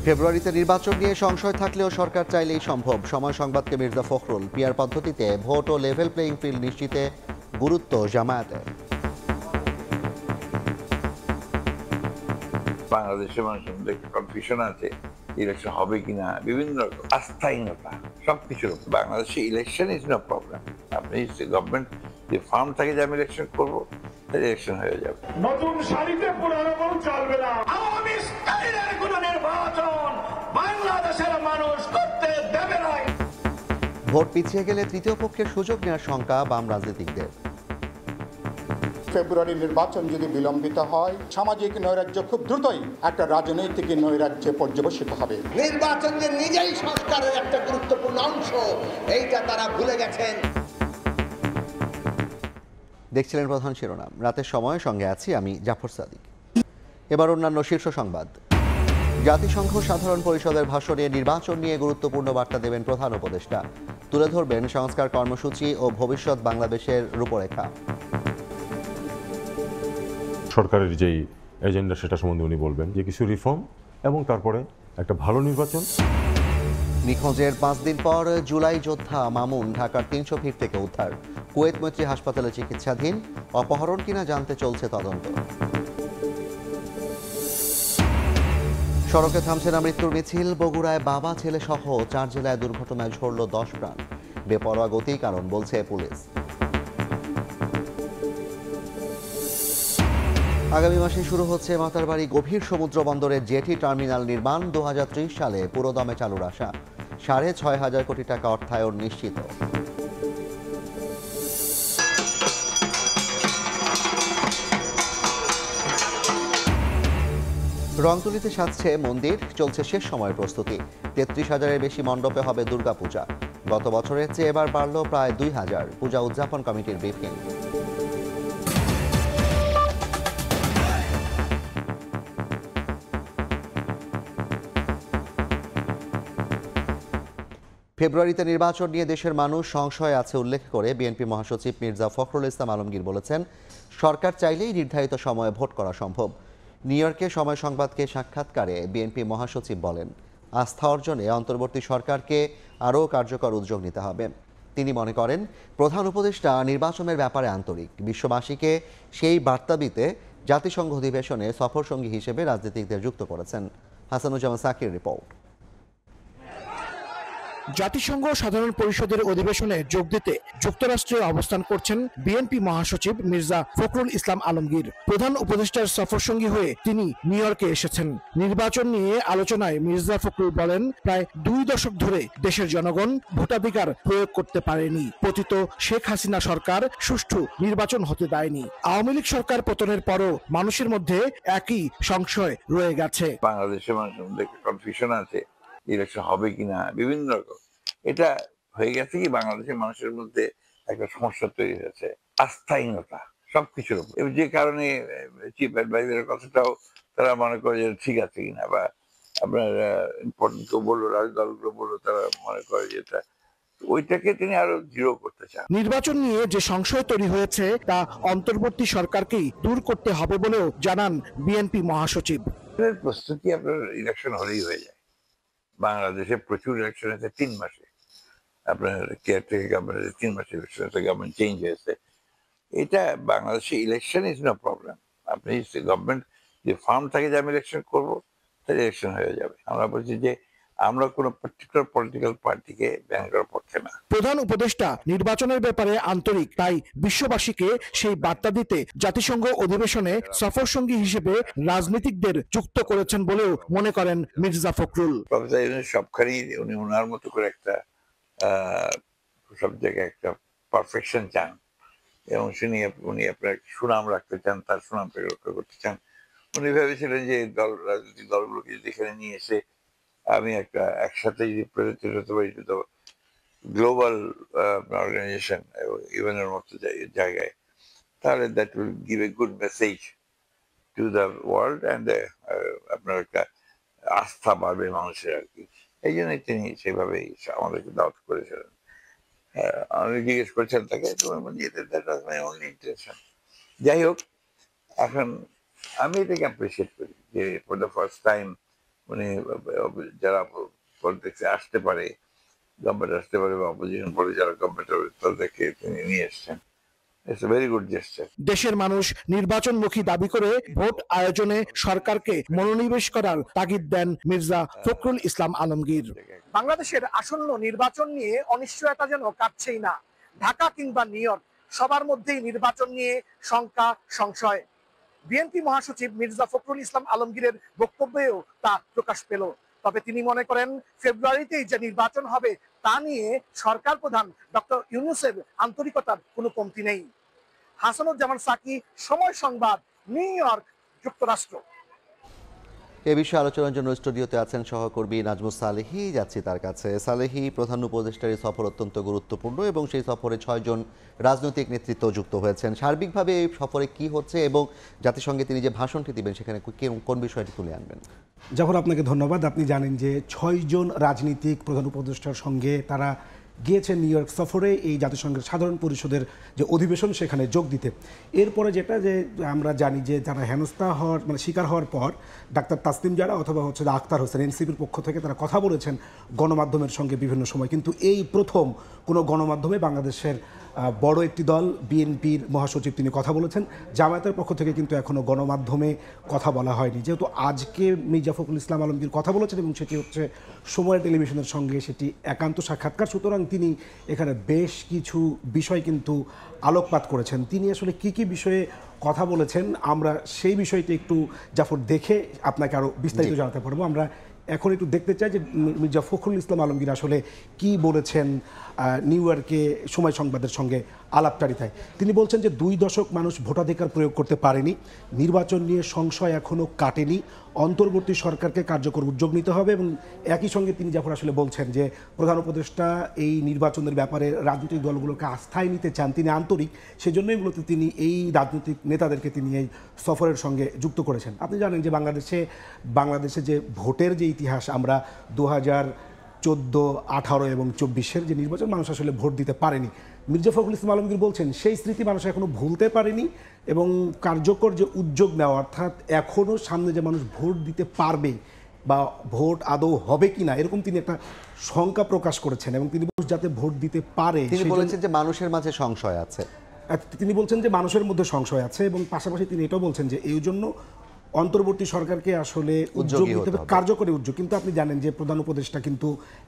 ফেব্রুয়ারিতে নির্বাচন নিয়ে সংশয় থাকলেও সরকার চাইলেই সম্ভব। সময় সংবাদকে মির্জা ফখরুল। পিআর পদ্ধতিতে vote oh level playing field নিশ্চিতে গুরুত্ব জামায়াতের। বাংলাদেশের মানুষের মধ্যে একটা কনফিউশন আছে, ইলেকশন হবে কিনা, বিভিন্ন রকম আস্থাহীনতা সবকিছুর। বাংলাদেশে ইলেকশন ইজ নো প্রবলেম। আপনি গভর্নমেন্ট যে ফার্ম থাকে যে আমি ইলেকশন করবো, ইলেকশন হয়ে যাবে। নতুন শাড়িতে পুরানো বউ চলবে না। আওয়ামী স্টাইলের কোন নির্বাচন বাংলাদেশের মানুষ করতে দেবে না। ভোট পিছিয়ে গেলে তৃতীয় পক্ষের সুযোগ নেওয়ার শঙ্কা বাম রাজনীতিকদের। ফেব্রুয়ারি নির্বাচন যদি বিলম্বিত হয়, সামাজিক নৈরাজ্য খুব দ্রুতই একটা রাজনৈতিক নৈরাজ্যে পর্যবসিত হবে। নির্বাচন যে নিজেই সংস্কারের একটা গুরুত্বপূর্ণ অংশ, এইটা তারা ভুলে গেছেন। দেখছিলেন প্রধান শিরোনাম। রাতের সময় সঙ্গে আছি আমি জাফর সাদিক। এবার অন্যান্য শীর্ষ সংবাদ। জাতিসংঘ সাধারণ পরিষদের ভাষণে নির্বাচন নিয়ে গুরুত্বপূর্ণ বার্তা দেবেন প্রধান উপদেষ্টা। তুলে ধরবেন সংস্কার কর্মসূচি ও ভবিষ্যৎ বাংলাদেশের রূপরেখা। সরকারের যেই এজেন্ডা সেটা সম্বন্ধে উনি বলবেন যে কিছু রিফর্ম এবং তারপরে একটা ভালো নির্বাচন। নিখোঁজের 5 দিন পর জুলাই যোদ্ধা মামুন ঢাকার 300 ফিট থেকে উদ্ধার। কুয়েত মৈত্রী হাসপাতালে চিকিৎসাধীন। অপহরণ কিনা জানতে চলছে তদন্ত। সড়কে থামছে না মৃত্যুর মিছিল। বগুড়ায় বাবা ছেলে সহ 4 জেলায় দুর্ঘটনায় ঝরল 10 প্রাণ। বেপরোয়া গতি কারণ বলছে পুলিশ। আগামী মাসে শুরু হচ্ছে মাতারবাড়ি গভীর সমুদ্র বন্দরের জেটি টার্মিনাল নির্মাণ। 2030 সালে পুরোদমে চালুর আশা। 6,500 কোটি টাকা অর্থায়ন নিশ্চিত। রংতুলিতে সাজছে মন্দির। চলছে শেষ সময়ের প্রস্তুতি। 33,000-এর বেশি মণ্ডপে হবে দুর্গাপূজা। গত বছরের চেয়ে এবার বাড়ল প্রায় 2,000। পূজা উদযাপন কমিটির ব্রিফিং। ফেব্রুয়ারিতে নির্বাচন নিয়ে দেশের মানুষ সংশয়ে আছে উল্লেখ করে বিএনপি মহাসচিব মির্জা ফখরুল ইসলাম আলমগীর বলেছেন, সরকার চাইলেই নির্ধারিত সময়ে ভোট করা সম্ভব। নিউ ইয়র্কে সময় সংবাদকে সাক্ষাৎকারে বিএনপি মহাসচিব বলেন, আস্থা অর্জনে অন্তর্বর্তী সরকারকে আরও কার্যকর উদ্যোগ নিতে হবে। তিনি মনে করেন, প্রধান উপদেষ্টা নির্বাচনের ব্যাপারে আন্তরিক। বিশ্ববাসীকে সেই বার্তা দিতে জাতিসংঘ অধিবেশনে সফরসঙ্গী হিসেবে রাজনীতিকদের যুক্ত করেছেন। হাসানুজ্জামান সাকির রিপোর্ট। জাতিসংঘ সাধারণ পরিষদের অধিবেশনে যোগ দিতে যুক্তরাষ্ট্রে অবস্থান করছেন বিএনপি মহাসচিব মির্জা ফখরুল ইসলাম আলমগীর। প্রধান উপদেষ্টার সফরসঙ্গী হয়ে তিনি নিউ ইয়র্কে এসেছেন। নির্বাচন নিয়ে আলোচনায় মির্জা ফখরুল বলেন, প্রায় 2 দশক ধরে দেশের জনগণ ভোটাধিকার প্রয়োগ করতে পারেনি। পতিত শেখ হাসিনা সরকার সুষ্ঠু নির্বাচন হতে দেয়নি। আওয়ামী লীগ সরকার পতনের পরও মানুষের মধ্যে একই সংশয় রয়ে গেছে। বাংলাদেশের মানুষের মধ্যে একটা কনফিউশন আছে, ইলেকশন হবে কিনা, বিভিন্ন রকম। এটা হয়ে গেছে কি, বাংলাদেশের মানুষের মধ্যে একটা সমস্যা তৈরি হয়েছে, আস্থাহীনতা সবকিছুর উপর। যে কারণে চিফ অ্যাডভাইজারের কথাটাও তারা মনে করে যে ঠিক আছে কিনা, বা আপনার ইম্পর্টেন্ট কেউ বললো, রাজদলগুলো বললো, তারা মনে করে যে এটা, ওইটাকে তিনি আরো দৃঢ় করতে চান। নির্বাচন নিয়ে যে সংশয় তৈরি হয়েছে তা অন্তর্বর্তী সরকারকেই দূর করতে হবে বলেও জানান বিএনপি মহাসচিব। প্রস্তুতি আপনার ইলেকশন হলেই হয়ে যায়। বাংলাদেশে প্রচুর ইলেকশন হয়েছে 3 মাসে। আপনার কেয়ারটেকার গভর্নমেন্টের 3 মাসে ইলেকশন হয়েছে, গভর্নমেন্ট চেঞ্জ হয়েছে। এটা বাংলাদেশে ইলেকশন ইজ নো প্রবলেম। আপনি গভর্নমেন্ট যে ফার্ম থাকে যে আমি ইলেকশন করবো, তাহলে ইলেকশন হয়ে যাবে। আমরা বলছি যে আমরা কোনো পার্টিকুলার পলিটিক্যাল পার্টিকে ব্যান করার পক্ষে না। প্রধান উপদেষ্টা নির্বাচনের ব্যাপারে আন্তরিক, তাই বিশ্ববাসীকে সেই বার্তা দিতে জাতিসংঘ অধিবেশনে সফরসঙ্গী হিসেবে রাজনীতিকদের যুক্ত করেছেন বলেও মনে করেন মির্জা ফখরুল। সবখানেই উনি ওনার মতো করে একটা সব জায়গায় একটা পারফেকশন চান, এবং উনি আপনার সুনাম রাখতে চান, তার সুনামটাকে রক্ষা করতে চান। উনি ভেবেছিলেন যে রাজনৈতিক দলগুলোকে যদি এখানে নিয়ে এসে আমি একটা একসাথে রিপ্রেজেন্টেটিভ হতে পারি গ্লোবাল অর্গানাইজেশন ইভেনের মতো জায়গায়, তাহলে that will give a good message to the world, and আপনার একটা আস্থা বাড়বে মানুষের আর কি। এই জন্যই তিনি সেভাবেই আমাদেরকে দাওয়াত করেছিলেন। আমি জিজ্ঞেস করেছিলাম তাকে, ইন্টেনশন। যাই হোক, এখন আমি এটাকে অ্যাপ্রিসিয়েট করি যে ফর দ্য ফার্স্ট টাইম উনি যারা পলিটিক্সে আসতে পারে, গভর্নমেন্ট আসতে পারে বা অপোজিশন পরে যারা গভর্নমেন্ট হবে তাদেরকে তিনি নিয়ে এসছেন। It's a very good gesture. দেশের মানুষ নির্বাচনমুখী দাবি করে ভোট আয়োজনে সরকারকে মনোনিবেশ করার তাগিদ দেন মির্জা ফখরুল ইসলাম আলমগীর। বাংলাদেশের আসন্ন নির্বাচন নিয়ে অনিশ্চয়তা যেন কাটছেই না। ঢাকা কিংবা নিউ ইয়র্ক, সবার মধ্যেই নির্বাচন নিয়ে শঙ্কা সংশয়। বিএনপি মহাসচিব মির্জা ফখরুল ইসলাম আলমগীরের বক্তব্যেও তা প্রকাশ পেল। তবে তিনি মনে করেন ফেব্রুয়ারিতেই যে নির্বাচন হবে তা নিয়ে সরকার প্রধান ডক্টর ইউনূসের আন্তরিকতার কোনো কমতি নেই। হাসানুজ্জামান সাকি, সময় সংবাদ, নিউ ইয়র্ক, যুক্তরাষ্ট্র। এ বিষয়ে আলোচনার জন্য স্টুডিওতে আছেন সহকর্মী নাজমুস সালেহী। যাচ্ছি তার কাছে। সালেহী, প্রধান উপদেষ্টার এই সফর অত্যন্ত গুরুত্বপূর্ণ এবং সেই সফরে 6 জন রাজনৈতিক নেতৃত্ব যুক্ত হয়েছেন। সার্বিকভাবে এই সফরে কি হচ্ছে এবং জাতিসংঘে তিনি যে ভাষণটি দিবেন সেখানে কোন বিষয়টি তুলে আনবেন? জাফর, আপনাকে ধন্যবাদ। আপনি জানেন যে 6 জন রাজনীতিক প্রধান উপদেষ্টার সঙ্গে তারা গিয়েছেন নিউ ইয়র্ক সফরে এই জাতিসংঘের সাধারণ পরিষদের যে অধিবেশন সেখানে যোগ দিতে। এরপরে যেটা যে আমরা জানি যে যারা হেনস্থা হওয়ার শিকার হওয়ার পর ডাক্তার তাসলিম জারা অথবা আখতার হোসেন এনসিপির পক্ষ থেকে তারা কথা বলেছেন গণমাধ্যমের সঙ্গে বিভিন্ন সময়, কিন্তু এই প্রথম কোনো গণমাধ্যমে বাংলাদেশের বড় একটি দল বিএনপির মহাসচিব তিনি কথা বলেছেন। জামায়াতের পক্ষ থেকে কিন্তু এখনও গণমাধ্যমে কথা বলা হয়নি। যেহেতু আজকে মির্জা ফখরুল ইসলাম আলমগীর কথা বলেছেন এবং সেটি হচ্ছে সময় টেলিভিশনের সঙ্গে সেটি একান্ত সাক্ষাৎকার, সুতরাং তিনি এখানে বেশ কিছু বিষয় কিন্তু আলোকপাত করেছেন। তিনি আসলে কি কি বিষয়ে কথা বলেছেন আমরা সেই বিষয়টি একটু জাফর দেখে আপনাকে আরও বিস্তারিত জানাতে পারবো। আমরা এখন একটু দেখতে চাই যে মির্জা ফখরুল ইসলাম আলমগীর আসলে কি বলেছেন নিউ ইয়র্কে সময় সংবাদের সঙ্গে আলাপচারিতায়। তিনি বলছেন যে 2 দশক মানুষ ভোটাধিকার প্রয়োগ করতে পারেনি, নির্বাচন নিয়ে সংশয় এখনও কাটেনি, অন্তর্বর্তী সরকারকে কার্যকর উদ্যোগ নিতে হবে এবং একই সঙ্গে তিনি যখন আসলে বলছেন যে প্রধান উপদেষ্টা এই নির্বাচনের ব্যাপারে রাজনৈতিক দলগুলোকে আস্থায় নিতে চান, তিনি আন্তরিক, সেজন্যই মূলত তিনি এই রাজনৈতিক নেতাদেরকে তিনি এই সফরের সঙ্গে যুক্ত করেছেন। আপনি জানেন যে বাংলাদেশে যে ভোটের যে ইতিহাস, আমরা 2014, 18 এবং 24-এর যে নির্বাচন মানুষ আসলে ভোট দিতে পারেনি। মির্জা ফখরুল ইসলাম আলমগীর বলছেন সেই স্মৃতি মানুষ এখনও ভুলতে পারেনি এবং কার্যকর যে উদ্যোগ নেওয়া, অর্থাৎ এখনও সামনে যে মানুষ ভোট দিতে পারবে বা ভোট আদৌ হবে কিনা এরকম তিনি একটা শঙ্কা প্রকাশ করেছেন এবং তিনি যাতে ভোট দিতে পারে তিনি বলেছেন যে মানুষের মাঝে সংশয় আছে। তিনি বলছেন যে মানুষের মধ্যে সংশয় আছে এবং পাশাপাশি তিনি এটাও বলছেন যে এই জন্য অন্তর্বর্তী সরকারকে আসলে উদ্যোগ নিতে হবে, কার্যকরী উদ্যোগ। কিন্তু আপনি জানেন যে প্রধান উপদেষ্টা কিন্তু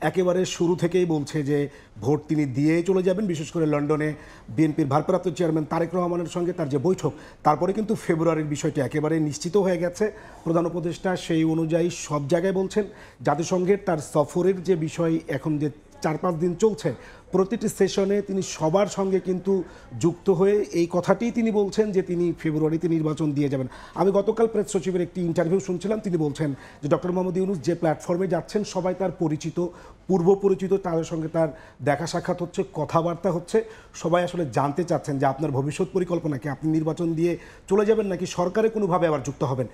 একেবারে শুরু থেকেই বলছে যে ভোট তিনি দিয়েই চলে যাবেন। বিশেষ করে লন্ডনে বিএনপির ভারপ্রাপ্ত চেয়ারম্যান তারেক রহমানের সঙ্গে তার যে বৈঠক, তারপরে কিন্তু ফেব্রুয়ারির বিষয়টি একেবারে নিশ্চিত হয়ে গেছে। প্রধান উপদেষ্টা সেই অনুযায়ী সব জায়গায় বলছেন। জাতিসংঘের তার সফরের যে বিষয় এখন যে 4-5 দিন চলছে, প্রতিটি সেশনে তিনি সবার সঙ্গে কিন্তু যুক্ত হয়ে এই কথাটিই তিনি বলছেন যে তিনি ফেব্রুয়ারিতে নির্বাচন দিয়ে যাবেন। আমি গতকাল প্রেস সচিবের একটি ইন্টারভিউ শুনছিলাম, তিনি বলছেন যে ডক্টর মোহাম্মদ ইউনূস যে প্ল্যাটফর্মে যাচ্ছেন সবাই তার পরিচিত, পূর্ব পরিচিত, তাদের সঙ্গে তার দেখা সাক্ষাৎ হচ্ছে, কথাবার্তা হচ্ছে। সবাই আসলে জানতে চাচ্ছেন যে আপনার ভবিষ্যৎ পরিকল্পনা কি, আপনি নির্বাচন দিয়ে চলে যাবেন নাকি সরকারে কোনোভাবে আবার যুক্ত হবেন।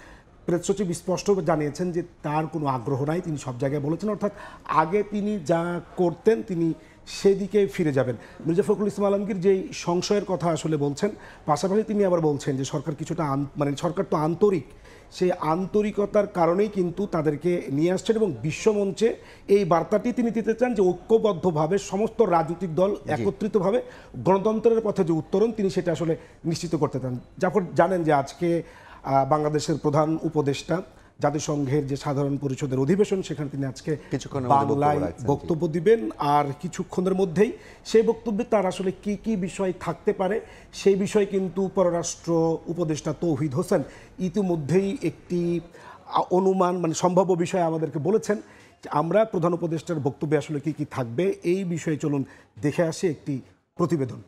প্রেস সচিব স্পষ্ট জানিয়েছেন যে তার কোনো আগ্রহ নাই, তিনি সব জায়গায় বলেছেন, অর্থাৎ আগে তিনি যা করতেন তিনি সেদিকে ফিরে যাবেন। মির্জা ফখরুল ইসলাম আলমগীর যেই সংশয়ের কথা আসলে বলছেন, পাশাপাশি তিনি আবার বলছেন যে সরকার কিছুটা সরকার তো আন্তরিক, সেই আন্তরিকতার কারণেই কিন্তু তাদেরকে নিয়ে আসছেন এবং বিশ্বমঞ্চে এই বার্তাটি তিনি দিতে চান যে ঐক্যবদ্ধভাবে সমস্ত রাজনৈতিক দল একত্রিতভাবে গণতন্ত্রের পথে যে উত্তরণ তিনি সেটা আসলে নিশ্চিত করতে চান। যখন জানেন যে আজকে বাংলাদেশের প্রধান উপদেষ্টা জাতিসংঘের যে সাধারণ পরিষদের অধিবেশন, সেখানে তিনি আজকে বাংলায় বক্তব্য দিবেন আর কিছুক্ষণের মধ্যেই সেই বক্তব্যে তার আসলে কি কি বিষয় থাকতে পারে সেই বিষয়ে কিন্তু পররাষ্ট্র উপদেষ্টা তৌহিদ হোসেন ইতিমধ্যেই একটি অনুমান সম্ভাব্য বিষয় আমাদেরকে বলেছেন। আমরা প্রধান উপদেষ্টার বক্তব্যে আসলে কি কি থাকবে এই বিষয়ে চলুন দেখে আসি একটি প্রতিবেদন।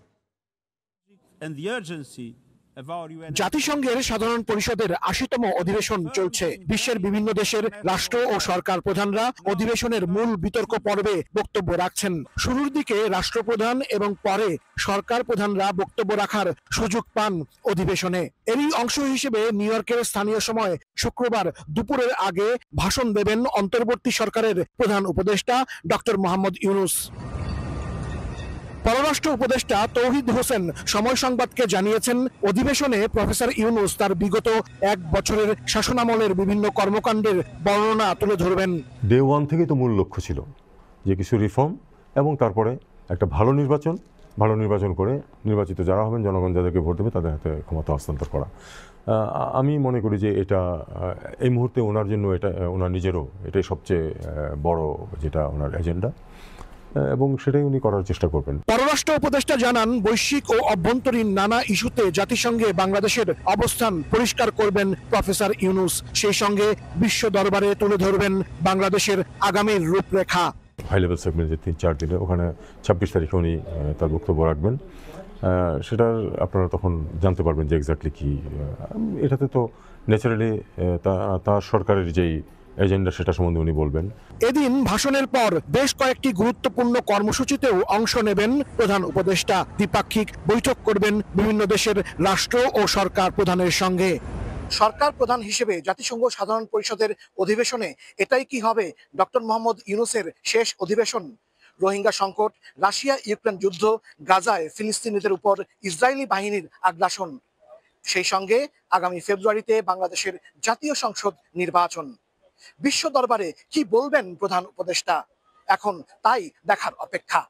জাতিসংঘের সাধারণ পরিষদের 80তম অধিবেশন চলছে। বিশ্বের বিভিন্ন দেশের রাষ্ট্র ও সরকার প্রধানরা অধিবেশনের মূল বিতর্ক পর্বে বক্তব্য রাখছেন। শুরুর দিকে রাষ্ট্রপ্রধান এবং পরে সরকার প্রধানরা বক্তব্য রাখার সুযোগ পান অধিবেশনে। এরই অংশ হিসেবে নিউ ইয়র্কের স্থানীয় সময় শুক্রবার দুপুরের আগে ভাষণ দেবেন অন্তর্বর্তী সরকারের প্রধান উপদেষ্টা ডক্টর মোহাম্মদ ইউনূস। পররাষ্ট্র উপদেষ্টা তৌহিদ হোসেন সময় সংবাদকে জানিয়েছেন, অধিবেশনে প্রফেসর ইউনূস তার বিগত 1 বছরের শাসনামলের বিভিন্ন কর্মকাণ্ডের বর্ণনা তুলে ধরবেন। ডে ওয়ান থেকেই তো মূল লক্ষ্য ছিল যে কিছু রিফর্ম এবং তারপরে একটা ভালো নির্বাচন করে নির্বাচিত যারা হবেন, জনগণ যাদেরকে ভোট দেবে তাদের হাতে ক্ষমতা হস্তান্তর করা। আমি মনে করি যে এটা এই মুহূর্তে ওনার জন্য, এটা ওনার নিজেরও এটাই সবচেয়ে বড় যেটা ওনার এজেন্ডা, এবং সেটাই উনি করার চেষ্টা করবেন। পররাষ্ট্র উপদেষ্টা জানান, বৈশ্বিক ও অভ্যন্তরীণ নানা ইস্যুতে জাতিসংঘে বাংলাদেশের অবস্থান পরিষ্কার করবেন প্রফেসর ইউনূস। সেই সঙ্গে বিশ্ব দরবারে তুলে ধরবেন বাংলাদেশের আগামীর রূপরেখা। হাই লেভেল সেগমেন্ট যে 3-4 দিনে, ওখানে 26 তারিখে উনি তার বক্তব্য রাখবেন। সেটার আপনারা তখন জানতে পারবেন যে এক্স্যাক্টলি কি। এটাতে তো ন্যাচারালি তার সরকারের যেই এজেন্ডা সেটা সম্বন্ধে উনি বলবেন। এদিন ভাষণের পর বেশ কয়েকটি গুরুত্বপূর্ণ কর্মসূচিতেও অংশ নেবেন প্রধান উপদেষ্টা। দ্বিপাক্ষিক বৈঠক করবেন বিভিন্ন দেশের রাষ্ট্র ও সরকার প্রধানের সঙ্গে। সরকার প্রধান হিসেবে জাতিসংঘ সাধারণ পরিষদের অধিবেশনে এটাই কি হবে ডক্টর মোহাম্মদ ইউনূসের শেষ অধিবেশন? রোহিঙ্গা সংকট, রাশিয়া ইউক্রেন যুদ্ধ, গাজায় ফিলিস্তিনিদের উপর ইসরায়েলি বাহিনীর আগ্রাসন, সেই সঙ্গে আগামী ফেব্রুয়ারিতে বাংলাদেশের জাতীয় সংসদ নির্বাচন। বিশ্ব দরবারে কি বলবেন প্রধান উপদেষ্টা? এখন তাই দেখার অপেক্ষা।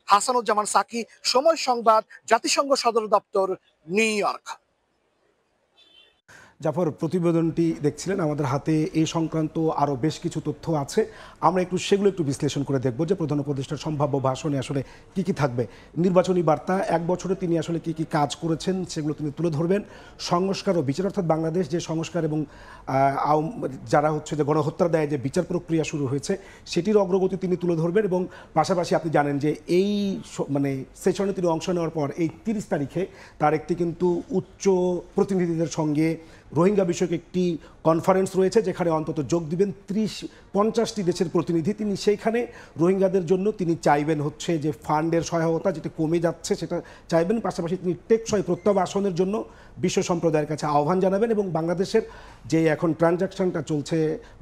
হাসানুজ্জামান সাকি, সময় সংবাদ, জাতিসংঘ সদর দপ্তর, নিউ ইয়র্ক। জাফর, প্রতিবেদনটি দেখছিলেন, আমাদের হাতে এই সংক্রান্ত আরও বেশ কিছু তথ্য আছে। আমরা সেগুলো একটু বিশ্লেষণ করে দেখব যে প্রধান উপদেষ্টার সম্ভাব্য ভাষণে আসলে কি কি থাকবে। নির্বাচনী বার্তা, 1 বছরে তিনি আসলে কি কি কাজ করেছেন সেগুলো তিনি তুলে ধরবেন। সংস্কার ও বিচার, অর্থাৎ বাংলাদেশ যে সংস্কার এবং যারা যে গণহত্যার দায়ে যে বিচার প্রক্রিয়া শুরু হয়েছে সেটির অগ্রগতি তিনি তুলে ধরবেন। এবং পাশাপাশি আপনি জানেন যে এই সেশনে তিনি অংশ নেওয়ার পর এই 30 তারিখে তার একটি কিন্তু উচ্চ প্রতিনিধিদের সঙ্গে রোহিঙ্গা বিষয়ক একটি কনফারেন্স রয়েছে, যেখানে অন্তত যোগ দিবেন 30-50টি দেশের প্রতিনিধি। তিনি সেইখানে রোহিঙ্গাদের জন্য তিনি চাইবেন যে ফান্ডের সহায়তা যেটা কমে যাচ্ছে সেটা চাইবেন। পাশাপাশি তিনি টেকসই প্রত্যাবাসনের জন্য বিশ্ব সম্প্রদায়ের কাছে আহ্বান জানাবেন। এবং বাংলাদেশের যে এখন ট্রানজাকশনটা চলছে,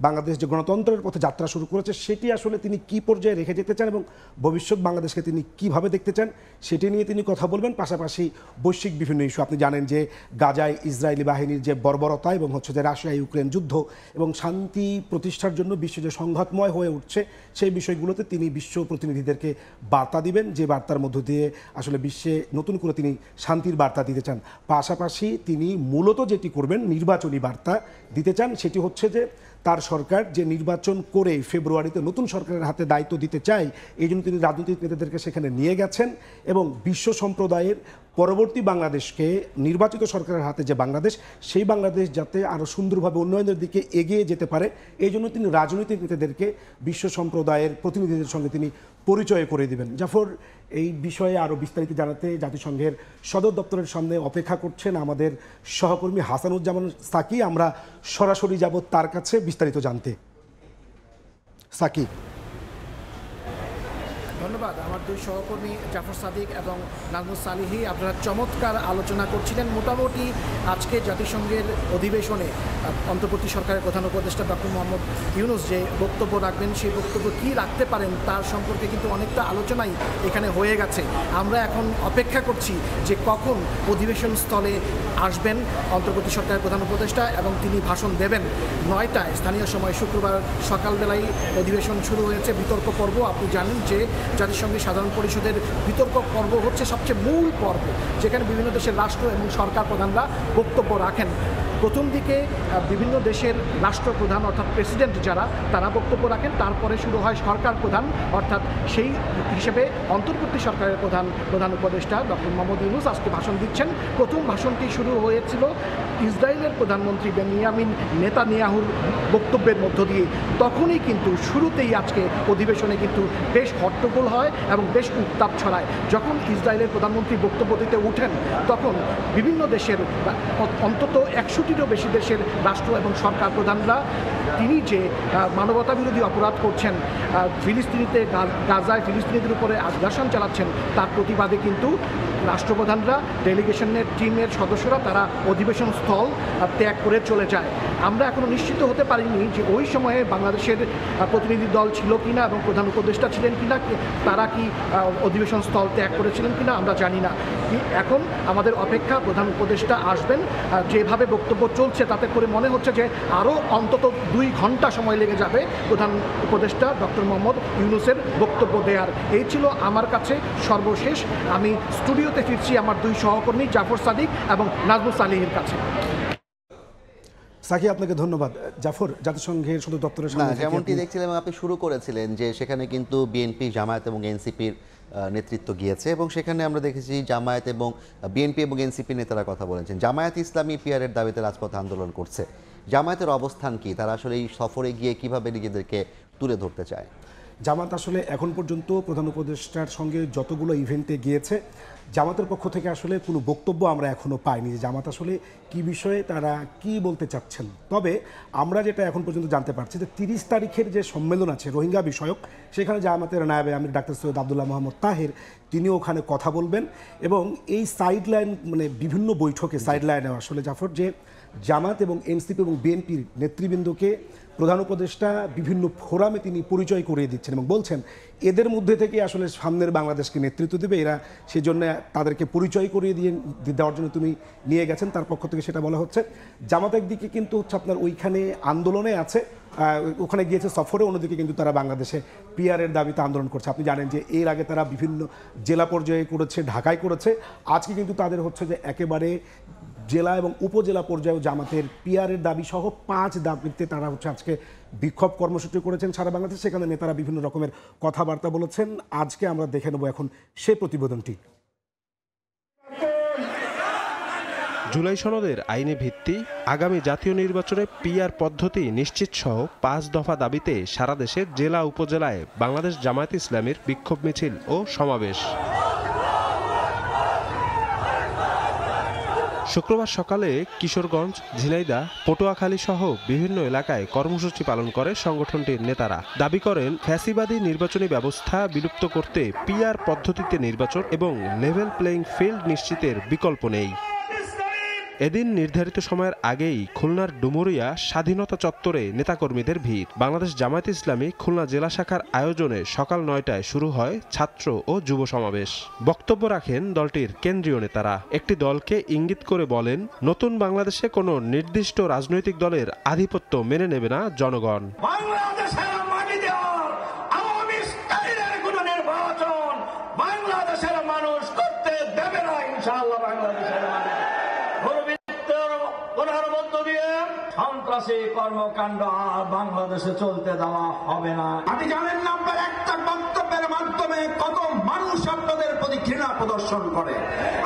বাংলাদেশ যে গণতন্ত্রের পথে যাত্রা শুরু করেছে সেটি আসলে তিনি কি পর্যায়ে রেখে যেতে চান এবং ভবিষ্যৎ বাংলাদেশকে তিনি কিভাবে দেখতে চান সেটি নিয়ে তিনি কথা বলবেন। পাশাপাশি বৈশ্বিক বিভিন্ন ইস্যু, আপনি জানেন যে গাজায় ইসরায়েলি বাহিনীর যে বর্বরতা এবং যে রাশিয়া ইউক্রেন যুদ্ধ এবং শান্তি প্রতিষ্ঠার জন্য বিশ্ব যে সংঘাতময় হয়ে উঠছে সেই বিষয়গুলোতে তিনি বিশ্ব প্রতিনিধিদেরকে বার্তা দিবেন, যে বার্তার মধ্য দিয়ে আসলে বিশ্বে নতুন করে তিনি শান্তির বার্তা দিতে চান। পাশাপাশি তিনি মূলত যেটি করবেন, নির্বাচনী বার্তা দিতে চান। সেটি যে তার সরকার যে নির্বাচন করে ফেব্রুয়ারিতে নতুন সরকারের হাতে দায়িত্ব দিতে চায়, এই জন্য তিনি রাজনৈতিক নেতাদেরকে সেখানে নিয়ে গেছেন এবং বিশ্ব সম্প্রদায়ের পরবর্তী বাংলাদেশকে নির্বাচিত সরকারের হাতে যে বাংলাদেশ, সেই বাংলাদেশ যাতে আরও সুন্দরভাবে উন্নয়নের দিকে এগিয়ে যেতে পারে এই জন্য তিনি রাজনৈতিক নেতাদেরকে বিশ্ব সম্প্রদায়ের প্রতিনিধিদের সঙ্গে তিনি পরিচয় করে দিবেন। জাফর, এই বিষয়ে আরও বিস্তারিত জানাতে জাতিসংঘের সদর দপ্তরের সামনে অপেক্ষা করছেন আমাদের সহকর্মী হাসানুজ্জামান সাকি। আমরা সরাসরি যাব তার কাছে বিস্তারিত জানতে। সাকি। ধন্যবাদ আমার দুই সহকর্মী জাফর সাদিক এবং নাজমুস সালিহি। আপনারা চমৎকার আলোচনা করছিলেন। মোটামুটি আজকে জাতিসংঘের অধিবেশনে অন্তর্বর্তী সরকারের প্রধান উপদেষ্টা ডক্টর মোহাম্মদ ইউনূস যে বক্তব্য রাখবেন, সেই বক্তব্য কী রাখতে পারেন তার সম্পর্কে কিন্তু অনেকটা আলোচনাই এখানে হয়ে গেছে। আমরা এখন অপেক্ষা করছি যে কখন অধিবেশন স্থলে আসবেন অন্তর্বর্তী সরকারের প্রধান উপদেষ্টা এবং তিনি ভাষণ দেবেন। 9টায় স্থানীয় সময় শুক্রবার সকালবেলায় অধিবেশন শুরু হয়েছে, বিতর্ক পর্ব। আপনি জানেন যে জাতিসংঘের সাধারণ পরিষদের বিতর্ক পর্ব হচ্ছে সবচেয়ে মূল পর্ব, যেখানে বিভিন্ন দেশের রাষ্ট্র এবং সরকার প্রধানরা বক্তব্য রাখেন। প্রথম দিকে বিভিন্ন দেশের রাষ্ট্রপ্রধান অর্থাৎ প্রেসিডেন্ট যারা, তারা বক্তব্য রাখেন। তারপরে শুরু হয় সরকার প্রধান, অর্থাৎ সেই হিসেবে অন্তর্বর্তী সরকারের প্রধান উপদেষ্টা ডক্টর মোহাম্মদ ইউনূস আজকে ভাষণ দিচ্ছেন। প্রথম ভাষণটি শুরু হয়েছিল ইসরায়েলের প্রধানমন্ত্রী বেনিয়ামিন নেতানিয়াহুর বক্তব্যের মধ্য দিয়ে। তখনই কিন্তু শুরুতেই আজকে অধিবেশনে কিন্তু বেশ হট্টগোল হয় এবং বেশ উত্তাপ ছড়ায়। যখন ইসরায়েলের প্রধানমন্ত্রী বক্তব্য দিতে উঠেন তখন বিভিন্ন দেশের অন্তত 100টিরও বেশি দেশের রাষ্ট্র এবং সরকার প্রধানরা তিনি যে মানবতা বিরোধী অপরাধ করছেন, ফিলিস্তিনিতে গাজায় ফিলিস্তিনিদের উপরে আগ্রাসন চালাচ্ছেন, তার প্রতিবাদে কিন্তু রাষ্ট্রপ্রধানরা, ডেলিগেশনের টিমের সদস্যরা তারা অধিবেশন স্থল ত্যাগ করে চলে যায়। আমরা এখনো নিশ্চিত হতে পারিনি যে ওই সময়ে বাংলাদেশের প্রতিনিধি দল ছিল কিনা এবং প্রধান উপদেষ্টা ছিলেন কিনা, তারা কি অধিবেশন স্থল ত্যাগ করেছিলেন কিনা আমরা জানি না। এখন আমাদের অপেক্ষা, প্রধান উপদেষ্টা আসবেন। যেভাবে বক্তব্য চলছে তাতে করে মনে হচ্ছে যে আরও অন্তত 2 ঘন্টা সময় লেগে যাবে প্রধান উপদেষ্টা ডক্টর মোহাম্মদ ইউনূসের বক্তব্য দেওয়ার। এই ছিল আমার কাছে সর্বশেষ। আমি স্টুডিওতে ফিরছি আমার 2 সহকর্মী জাফর সাদিক এবং নাজমুল সালিহের কাছে। সাকি, আপনাকে ধন্যবাদ। জাফর, জাতিসংঘের সদর দপ্তরের সামনে যেমনটি দেখছিলাম আপনি শুরু করেছিলেন যে সেখানে কিন্তু বিএনপি, জামায়াত এবং এনসিপির নেতৃত্ব গিয়েছে এবং সেখানে আমরা দেখেছি জামায়াত এবং বিএনপি এবং এনসিপি নেতারা কথা বলেছেন। জামায়াত ইসলামী পিআরের দাবিতে রাজপথে আন্দোলন করছে। জামায়াতের অবস্থান কি? তারা আসলে এই সফরে গিয়ে কিভাবে নিজেদেরকে তুলে ধরতে চায়? জামাত আসলে এখন পর্যন্ত প্রধান উপদেষ্টার সঙ্গে যতগুলো ইভেন্টে গিয়েছে, জামাতের পক্ষ থেকে আসলে কোনো বক্তব্য আমরা এখনও পাইনি যে জামাত আসলে কি বিষয়ে তারা কি বলতে চাচ্ছেন। তবে আমরা যেটা এখন পর্যন্ত জানতে পারছি যে 30 তারিখের যে সম্মেলন আছে রোহিঙ্গা বিষয়ক, সেখানে জামাতের নায়েবে আমির ডাক্তার সৈয়দ আব্দুল্লাহ মোহাম্মদ তাহের তিনিও ওখানে কথা বলবেন। এবং এই সাইডলাইন মানে বিভিন্ন বৈঠকে সাইডলাইনে আসলে জাফর যে জামাত এবং এনসিপি এবং বিএনপির নেতৃবৃন্দকে প্রধান উপদেষ্টা বিভিন্ন ফোরামে তিনি পরিচয় করিয়ে দিচ্ছেন এবং বলছেন এদের মধ্যে থেকে আসলে সামনের বাংলাদেশকে নেতৃত্ব দেবে, এরা সেজন্য তাদেরকে পরিচয় করিয়ে দেওয়ার জন্য তুমি নিয়ে গেছেন। তার পক্ষ থেকে সেটা বলা হচ্ছে। জামাত একদিকে কিন্তু হচ্ছে আপনার ওইখানে আন্দোলনে আছে, ওখানে গিয়েছে সফরে, অন্যদিকে কিন্তু তারা বাংলাদেশে পিআরের দাবিতে আন্দোলন করছে। আপনি জানেন যে এর আগে তারা বিভিন্ন জেলা পর্যায়ে করেছে, ঢাকায় করেছে। আজকে কিন্তু তাদের হচ্ছে যে একেবারে জেলা এবং উপজেলা পর্যায়েও জামাতের পিআরের দাবি সহ 5 দাবিতে তারা হচ্ছে আজকে বিক্ষোভ কর্মসূচি করেছেন সারা বাংলাদেশে। সেখানে নেতারা বিভিন্ন রকমের কথাবার্তা বলেছেন। আজকে আমরা দেখে নেব এখন সেই প্রতিবেদনটি। জুলাই সনদের আইনি ভিত্তি, আগামী জাতীয় নির্বাচনে পিআর পদ্ধতি নিশ্চিত সহ 5 দফা দাবিতে সারা দেশের জেলা উপজেলায় বাংলাদেশ জামায়াতে ইসলামীর বিক্ষোভ মিছিল ও সমাবেশ। শুক্রবার সকালে কিশোরগঞ্জ, ঝিনাইদহ, পটুয়াখালী সহ বিভিন্ন এলাকায় কর্মসূচি পালন করে সংগঠনটির নেতারা। দাবি করেন ফ্যাসিবাদী নির্বাচনী ব্যবস্থা বিলুপ্ত করতে পিআর পদ্ধতিতে নির্বাচন এবং লেভেল প্লেইং ফিল্ড নিশ্চিতের বিকল্প নেই। এদিন নির্ধারিত সময়ের আগেই খুলনার ডুমুরিয়া স্বাধীনতা চত্বরে নেতাকর্মীদের ভিড়। বাংলাদেশ জামায়াত ইসলামী খুলনা জেলা শাখার আয়োজনে সকাল 9টায় শুরু হয় ছাত্র ও যুব সমাবেশ। বক্তব্য রাখেন দলটির কেন্দ্রীয় নেতারা। একটি দলকে ইঙ্গিত করে বলেন, নতুন বাংলাদেশে কোনো নির্দিষ্ট রাজনৈতিক দলের আধিপত্য মেনে নেবে না জনগণ। বাংলাদেশের মাটিতে আওয়ামী স্টাইলের কোন নির্বাচন বাংলাদেশের মানুষ করতে দেবে না ইনশাআল্লাহ। বাংলাদেশের মাটিতে সন্ত্রাসী কর্মকাণ্ড আর বাংলাদেশে চলতে দেওয়া হবে না। আপনি জানেন না আপনার একটা বক্তব্যের মাধ্যমে কত মানুষ আপনাদের প্রতি ঘৃণা প্রদর্শন করে।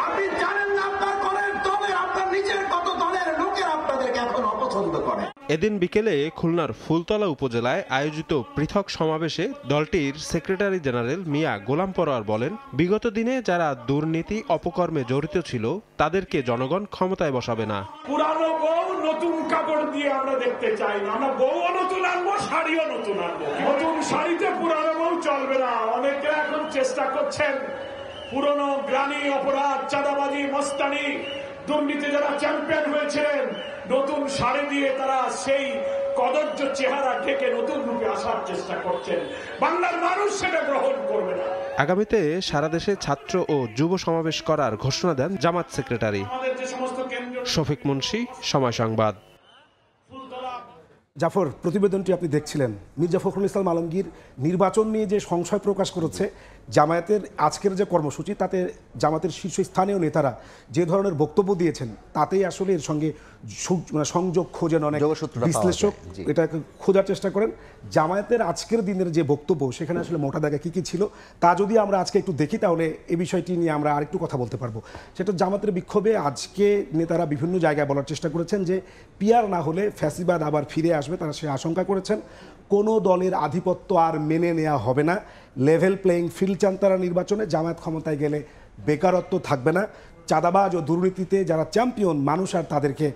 আপনি জানেন না আপনার দলের আপনার নিজের কত দলের লোকের আপনাদেরকে এখন অপছন্দ করে। এদিন বিকেলে খুলনার ফুলতলা উপজেলায় আয়োজিত পৃথক সমাবেশে দলটির সেক্রেটারি জেনারেল মিয়া গোলাম পরোয়ার বলেন, বিগত দিনে যারা দুর্নীতি অপকর্মে জড়িত ছিল তাদেরকে জনগণ ক্ষমতায় বসাবে না। পুরানো বউ নতুন কাপড় দিয়ে আমরা দেখতে চাই না। আমরা বউও নতুন আনবো, শাড়িও নতুন আনবো। নতুন শাড়িতে পুরানো বউ চলবে না। অনেকে এখন চেষ্টা করছেন পুরনো গ্রামী অপরাধ, চাঁদাবাজি, মস্তানি, দুর্নীতি যারা চ্যাম্পিয়ন হয়েছিলেন, নতুন শাড়ি দিয়ে তারা সেই কদর্য চেহারা ঢেকে নতুন রূপে আসার চেষ্টা করছেন। বাংলার মানুষ সেটা গ্রহণ করবে না। আগামীতে সারা দেশে ছাত্র ও যুব সমাবেশ করার ঘোষণা দেন জামাত সেক্রেটারি। শফিক মুন্সি, সময় সংবাদ। জাফর, প্রতিবেদনটি আপনি দেখছিলেন। মির্জা ফখরুল ইসলাম আলমগীর নির্বাচন নিয়ে যে সংশয় প্রকাশ করেছে, জামায়াতের আজকের যে কর্মসূচি তাতে জামাতের শীর্ষস্থানীয় নেতারা যে ধরনের বক্তব্য দিয়েছেন তাতেই আসলে এর সঙ্গে সংযোগ খোঁজেন অনেক বিশ্লেষক, এটা খোঁজার চেষ্টা করেন। জামায়াতের আজকের দিনের যে বক্তব্য সেখানে আসলে মোটা দাগে কী কী ছিল তা যদি আমরা আজকে একটু দেখি তাহলে এই বিষয়টি নিয়ে আমরা আরেকটু কথা বলতে পারবো। সেটা জামাতের বিক্ষোভে আজকে নেতারা বিভিন্ন জায়গায় বলার চেষ্টা করেছেন যে পিআর না হলে ফ্যাসিবাদ আবার ফিরে আসবে, তারা সে আশঙ্কা করেছেন। কোনো দলের আধিপত্য আর মেনে নেওয়া হবে না। লেভেল প্লেইং ফিল্ড চান তারা নির্বাচনে। জামায়াত ক্ষমতায় গেলে বেকারত্ব থাকবে না। চাঁদাবাজ ও দুর্নীতিতে যারা চ্যাম্পিয়ন, মানুষ আর তাদেরকে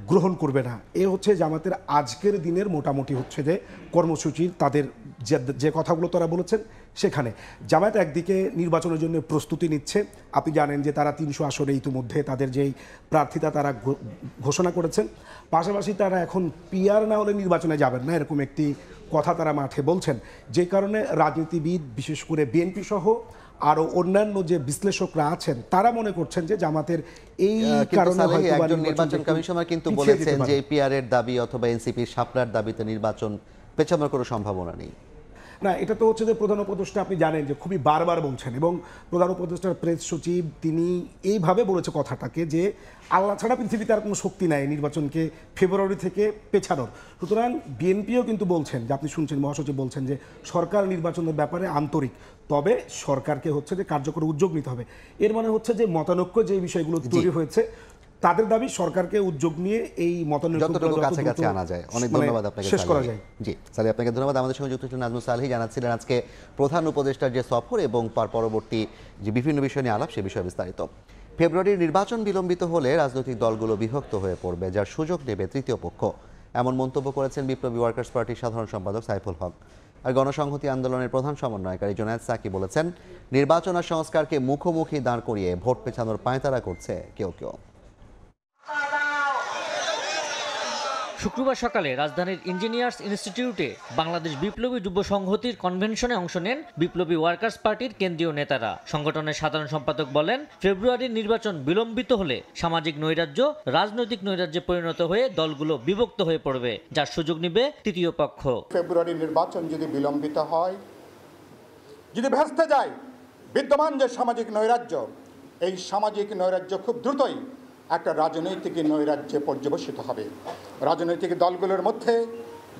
গ্রহণ করবে না। এ হচ্ছে জামাতের আজকের দিনের মোটামুটি হচ্ছে যে কর্মসূচির তাদের যে কথাগুলো তারা বলেছেন সেখানে। জামায়াত একদিকে নির্বাচনের জন্য প্রস্তুতি নিচ্ছে। আপনি জানেন যে তারা 300 আসনে ইতিমধ্যে তাদের যেই প্রার্থিতা তারা ঘোষণা করেছেন। পাশাপাশি তারা এখন পিআর না হলে নির্বাচনে যাবেন না, এরকম একটি কথা তারা মাঠে বলছেন। যে কারণে রাজনীতিবিদ বিশেষ করে বিএনপি সহ আরো অন্যান্য যে বিশ্লেষকরা আছেন তারা মনে করছেন যে জামাতের এই কারণে একজন নির্বাচন কমিশনার কিন্তু বলেছেন যে পিআর এর দাবি অথবা এনসিপির শাপলার দাবিতে নির্বাচন পেছানোর কোনো সম্ভাবনা নেই। না, এটা তো হচ্ছে যে প্রধান উপদেষ্টা আপনি জানেন যে খুবই বারবার বলছেন, এবং প্রধান উপদেষ্টার প্রেস সচিব তিনি এইভাবে বলেছে কথাটাকে যে আল্লাহ ছাড়া পৃথিবীতে আর কোনো শক্তি নাই নির্বাচনকে ফেব্রুয়ারি থেকে পেছানোর। সুতরাং বিএনপিও কিন্তু বলছেন যে আপনি শুনছেন মহাসচিব বলছেন যে সরকার নির্বাচনের ব্যাপারে আন্তরিক, তবে সরকারকে হচ্ছে যে কার্যকর উদ্যোগ নিতে হবে। এর মানে হচ্ছে যে মতানৈক্য যে বিষয়গুলো তৈরি হয়েছে তাদের দাবি সরকারকে উদ্যোগ নিয়ে এই যতটুকু কাছাকাছি আনা যায়। অনেক ধন্যবাদ আপনাকে, শেষ করা যায়। জি সালি, আপনাকে ধন্যবাদ। আমাদের সঙ্গে যুক্ত ছিলেন নাজমুল সালেহী, জানাচ্ছিলেন আজকে প্রধান উপদেষ্টার যে সফর এবং পরবর্তী যে বিভিন্ন বিষয় নিয়ে আলাপ সে বিষয়ে বিস্তারিত। ফেব্রুয়ারির নির্বাচন বিলম্বিত হলে রাজনৈতিক দলগুলো বিভক্ত হয়ে পড়বে, যার সুযোগ নেবে তৃতীয় পক্ষ, এমন মন্তব্য করেছেন বিপ্লবী ওয়ার্কার্স পার্টির সাধারণ সম্পাদক সাইফুল হক। আর গণসংহতি আন্দোলনের প্রধান সমন্বয়কারী জুনায়েদ সাকি বলেছেন, নির্বাচন আর সংস্কারকে মুখোমুখি দাঁড় করিয়ে ভোট পেছানোর পাঁয়তারা করছে কেউ কেউ। শুক্রবার সকালে রাজধানীর ইঞ্জিনিয়ার্স ইনস্টিটিউটে বাংলাদেশ বিপ্লবী যুব সংহতির কনভেনশনে অংশ নেন বিপ্লবী ওয়ার্কার্স পার্টির কেন্দ্রীয় নেতারা। সংগঠনের সাধারণ সম্পাদক বলেন, ফেব্রুয়ারির নির্বাচন বিলম্বিত হলে সামাজিক নৈরাজ্য রাজনৈতিক নৈরাজ্যে পরিণত হয়ে দলগুলো বিভক্ত হয়ে পড়বে, যার সুযোগ নেবে তৃতীয় পক্ষ। ফেব্রুয়ারির নির্বাচন যদি বিলম্বিত হয়, যদি ভেস্তে যায় বিদ্যমান যে সামাজিক নৈরাজ্য, এই সামাজিক নৈরাজ্য খুব দ্রুতই একটা রাজনৈতিক নৈরাজ্যে পর্যবসিত হবে। রাজনৈতিক দলগুলোর মধ্যে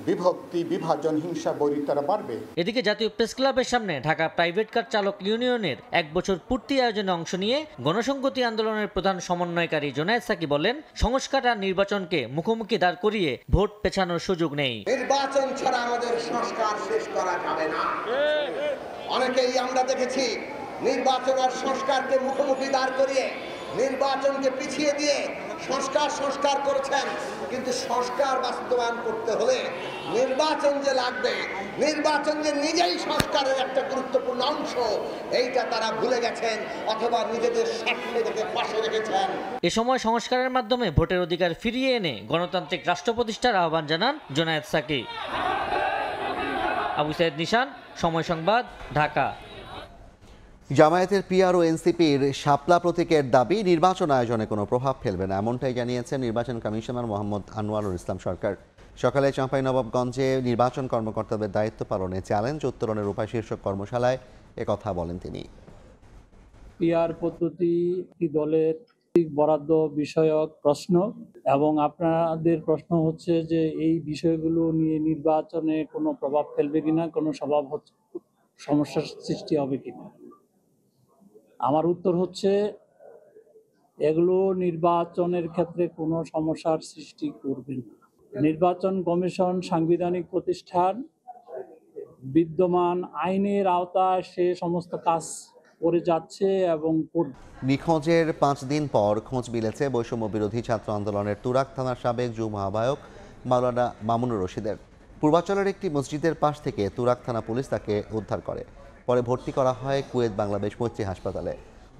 বিভক্তি, বিভাজন, হিংসা, বৈরিতারা বাড়বে। এদিকে জাতীয় প্রেস ক্লাবের সামনে ঢাকা প্রাইভেট কার চালক ইউনিয়নের 1 বছর পূর্তি আয়োজনে অংশ নিয়ে গণসংহতি আন্দোলনের প্রধান সমন্বয়কারী জুনায়েদ সাকি বলেন, সংস্কার আর নির্বাচনকে মুখোমুখি দাঁড় করিয়ে ভোট পেছানোর সুযোগ নেই। নির্বাচন ছাড়া আমাদের সংস্কার শেষ করা যাবে না। অনেকেই আমরা দেখেছি নির্বাচন আর সংস্কারকে মুখোমুখি দাঁড় করিয়ে নির্বাচনকে পিছিয়ে দিয়ে সংস্কার করেছেন, কিন্তু সংস্কার বাস্তবায়ন করতে হলে নির্বাচন যে লাগবে, নির্বাচন যে নিজেই সংস্কারের একটা গুরুত্বপূর্ণ অংশ, এইটা তারা ভুলে গেছেন অথবা নিজেদের স্বার্থে রেখে পাশে রেখেছেন। এ সময় সংস্কারের মাধ্যমে ভোটের অধিকার ফিরিয়ে এনে গণতান্ত্রিক রাষ্ট্র প্রতিষ্ঠার আহ্বান জানান জুনায়েদ সাকি। আবু সাইদ নিশান, সময় সংবাদ, ঢাকা। জামায়াতের পিআর ও এনসিপির শাপলা প্রতীকের দাবি নির্বাচন আয়োজনে কোনো প্রভাব ফেলবে না, এমনটাই জানিয়েছেন নির্বাচন কমিশনার মোহাম্মদ আনোয়ারুল ইসলাম সরকার। সকালে চাঁপাইনবাবগঞ্জে নির্বাচন কর্মকর্তাদের দায়িত্ব পালনে চ্যালেঞ্জ উত্তরণের উপায় শীর্ষক কর্মশালায় একথা বলেন তিনি। পিআর পদ্ধতি দলের বরাদ্দ বিষয়ক প্রশ্ন, এবং আপনাদের প্রশ্ন হচ্ছে যে এই বিষয়গুলো নিয়ে নির্বাচনে কোনো প্রভাব ফেলবে কিনা, কোনো সমস্যার সৃষ্টি হবে কিনা। আমার উত্তর হচ্ছে এগুলো নির্বাচনের ক্ষেত্রে কোনো সমস্যার সৃষ্টি করবে না। নির্বাচন কমিশন সাংবিধানিক প্রতিষ্ঠান, বিদ্যমান আইনের আওতায় সে সমস্ত কাজ করে যাচ্ছে এবং নিখোঁজের 5 দিন পর খোঁজ মিলেছে বৈষম্য বিরোধী ছাত্র আন্দোলনের তুরাগ থানার সাবেক যুগ্ম আহ্বায়ক মাওলানা মামুনুর রশিদের। পূর্বাঞ্চলের একটি মসজিদের পাশ থেকে তুরাগ থানা পুলিশ তাকে উদ্ধার করে, পরে ভর্তি করা হয় কুয়েত বাংলাদেশ মৈত্রী হাসপাতালে।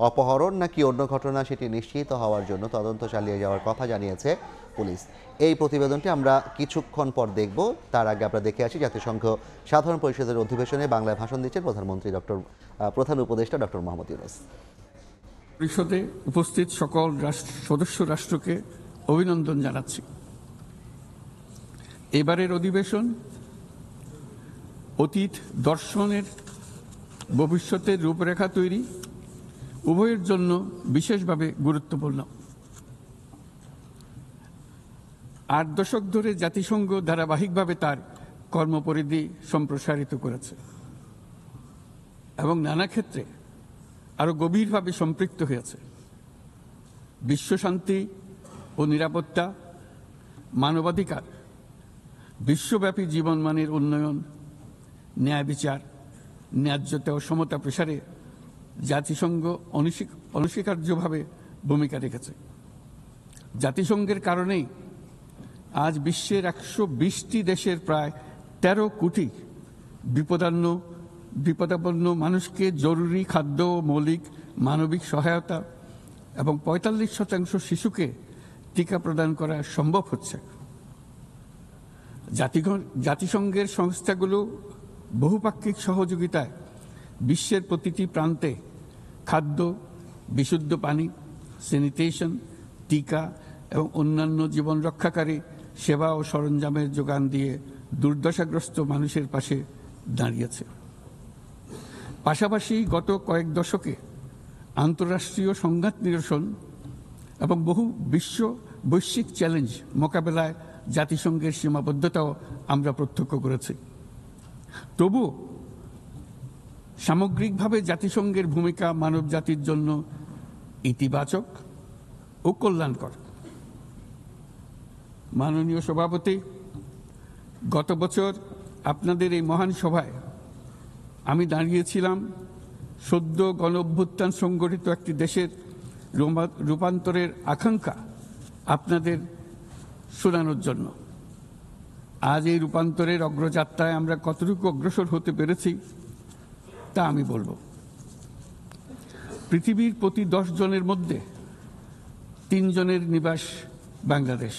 অপহরণ নাকি অন্য ঘটনা সেটি নিশ্চিত হওয়ার জন্য তদন্ত চালিয়ে যাওয়ার কথা জানিয়েছে পুলিশ। এই প্রতিবেদনটি আমরা কিছুক্ষণ পর দেখব, তার আগে আমরা দেখে আসি জাতিসংঘ সাধারণ পরিষদের অধিবেশনে বাংলায় ভাষণ দিচ্ছেন প্রধান উপদেষ্টা ডক্টর মোহাম্মদ ইউনূস। পরিষদে উপস্থিত সকল সদস্য রাষ্ট্রকে অভিনন্দন জানাচ্ছি। এবারের অধিবেশন অতীত দর্শনের ভবিষ্যতের রূপরেখা তৈরি উভয়ের জন্য বিশেষভাবে গুরুত্বপূর্ণ। 8 দশক ধরে জাতিসংঘ ধারাবাহিকভাবে তার কর্মপরিধি সম্প্রসারিত করেছে এবং নানা ক্ষেত্রে আরো গভীরভাবে সম্পৃক্ত হয়েছে। বিশ্বশান্তি ও নিরাপত্তা, মানবাধিকার, বিশ্বব্যাপী জীবনমানের উন্নয়ন, ন্যায় বিচার, ন্যায্যতা ও সমতা প্রসারে জাতিসংঘ অনস্বীকার্যভাবে ভূমিকা রেখেছে। জাতিসংঘের কারণেই আজ বিশ্বের 120টি দেশের প্রায় 13 কোটি বিপদাপন্ন মানুষকে জরুরি খাদ্য ও মৌলিক মানবিক সহায়তা এবং 45% শিশুকে টিকা প্রদান করা সম্ভব হচ্ছে। জাতিসংঘের সংস্থাগুলো বহুপাক্ষিক সহযোগিতায় বিশ্বের প্রতিটি প্রান্তে খাদ্য, বিশুদ্ধ পানি, স্যানিটেশন, টিকা এবং অন্যান্য জীবন রক্ষাকারী সেবা ও সরঞ্জামের যোগান দিয়ে দুর্দশাগ্রস্ত মানুষের পাশে দাঁড়িয়েছে। পাশাপাশি গত কয়েক দশকে আন্তঃরাষ্ট্রীয় সংঘাত নিরসন এবং বহু বৈশ্বিক চ্যালেঞ্জ মোকাবেলায় জাতিসংঘের সীমাবদ্ধতাও আমরা প্রত্যক্ষ করেছি। তবু সামগ্রিকভাবে জাতিসংঘের ভূমিকা মানব জাতির জন্য ইতিবাচক ও কল্যাণকর। মাননীয় সভাপতি, গত বছর আপনাদের এই মহান সভায় আমি দাঁড়িয়েছিলাম সদ্য গণ-অভ্যুত্থান সংগঠিত একটি দেশের রূপান্তরের আকাঙ্ক্ষা আপনাদের শোনানোর জন্য। আজ এই রূপান্তরের অগ্রযাত্রায় আমরা কতটুকু অগ্রসর হতে পেরেছি তা আমি বলবো। পৃথিবীর প্রতি 10 জনের মধ্যে 3 জনের নিবাস বাংলাদেশ,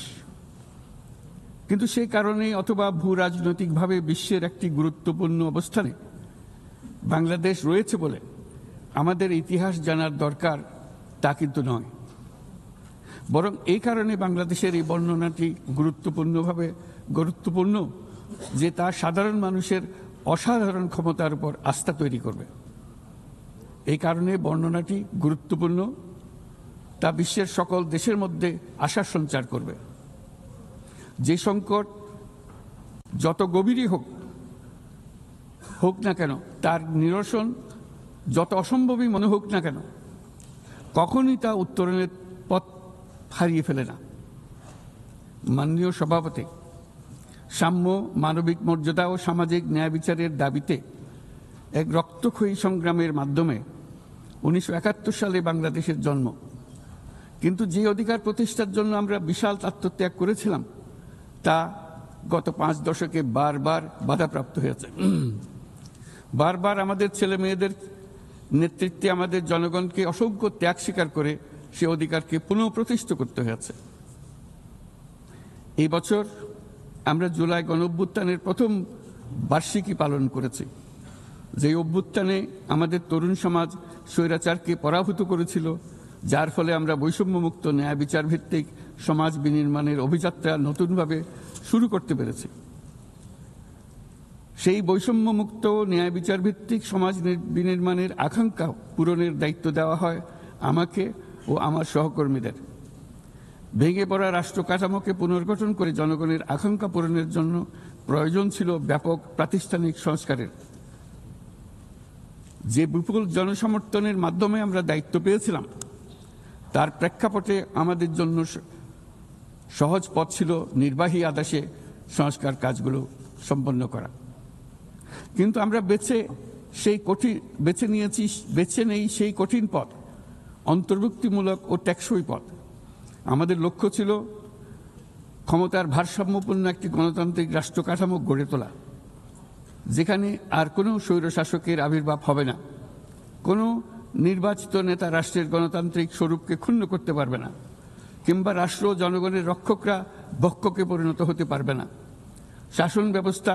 কিন্তু সেই কারণে অথবা ভূ রাজনৈতিকভাবে বিশ্বের একটি গুরুত্বপূর্ণ অবস্থানে বাংলাদেশ রয়েছে বলে আমাদের ইতিহাস জানার দরকার তা কিন্তু নয়, বরং এই কারণে বাংলাদেশের এই বর্ণনাটি গুরুত্বপূর্ণ যে তা সাধারণ মানুষের অসাধারণ ক্ষমতার উপর আস্থা তৈরি করবে। এই কারণে বর্ণনাটি গুরুত্বপূর্ণ, তা বিশ্বের সকল দেশের মধ্যে আশার সঞ্চার করবে। যে সংকট যত গভীরই হোক না কেন, তার নিরসন যত অসম্ভবই মনে হোক না কেন, কখনই তা উত্তরণের পথ হারিয়ে ফেলে না। মাননীয় সভাপতি, সাম্য, মানবিক মর্যাদা ও সামাজিক ন্যায় বিচারের দাবিতে এক রক্তক্ষয়ী সংগ্রামের মাধ্যমে 1971 সালে বাংলাদেশের জন্ম। কিন্তু যে অধিকার প্রতিষ্ঠার জন্য আমরা বিশাল আত্মত্যাগ করেছিলাম তা গত 5 দশকে বারবার বাধাপ্রাপ্ত হয়েছে। বারবার আমাদের ছেলে মেয়েদের নেতৃত্বে আমাদের জনগণকে অসংখ্য ত্যাগ স্বীকার করে সে অধিকারকে পুনঃপ্রতিষ্ঠিত করতে হয়েছে। এই বছর আমরা জুলাই গণঅভ্যুত্থানের প্রথম বার্ষিকী পালন করেছি। যে অভ্যুত্থানে আমাদের তরুণ সমাজ স্বৈরাচারকে পরাভূত করেছিল, যার ফলে আমরা বৈষম্যমুক্ত ন্যায় বিচার ভিত্তিক সমাজ বিনির্মাণের অভিযাত্রা নতুনভাবে শুরু করতে পেরেছি। সেই বৈষম্যমুক্ত ন্যায় বিচার ভিত্তিক সমাজ বিনির্মাণের আকাঙ্ক্ষা পূরণের দায়িত্ব দেওয়া হয় আমাকে ও আমার সহকর্মীদের। ভেঙে পড়া রাষ্ট্র কাঠামোকে পুনর্গঠন করে জনগণের আকাঙ্ক্ষা পূরণের জন্য প্রয়োজন ছিল ব্যাপক প্রাতিষ্ঠানিক সংস্কারের। যে বিপুল জনসমর্থনের মাধ্যমে আমরা দায়িত্ব পেয়েছিলাম, তার প্রেক্ষাপটে আমাদের জন্য সহজ পথ ছিল নির্বাহী আদেশে সংস্কার কাজগুলো সম্পন্ন করা। কিন্তু আমরা বেছে নেই সেই কঠিন পথ, অন্তর্ভুক্তিমূলক ও টেকসই পথ। আমাদের লক্ষ্য ছিল ক্ষমতার ভারসাম্যপূর্ণ একটি গণতান্ত্রিক রাষ্ট্র কাঠামো গড়ে তোলা, যেখানে আর কোনো স্বৈরশাসকের আবির্ভাব হবে না, কোনো নির্বাচিত নেতা রাষ্ট্রের গণতান্ত্রিক স্বরূপকে ক্ষুণ্ণ করতে পারবে না, কিংবা রাষ্ট্র জনগণের রক্ষকরা ভক্ষকে পরিণত হতে পারবে না। শাসন ব্যবস্থা,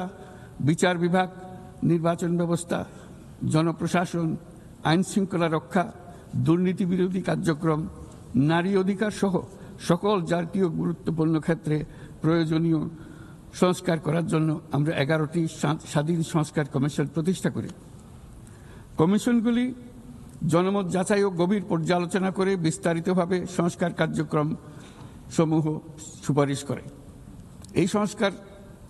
বিচার বিভাগ, নির্বাচন ব্যবস্থা, জনপ্রশাসন, আইন শৃঙ্খলা রক্ষা, দুর্নীতি বিরোধী কার্যক্রম, নারী অধিকার সহ সকল জাতীয় গুরুত্বপূর্ণ ক্ষেত্রে প্রয়োজনীয় সংস্কার করার জন্য আমরা 11টি স্বাধীন সংস্কার কমিশন প্রতিষ্ঠা করি। কমিশনগুলি জনমত যাচাই ও গভীর পর্যালোচনা করে বিস্তারিতভাবে সংস্কার কার্যক্রম সমূহ সুপারিশ করে। এই সংস্কার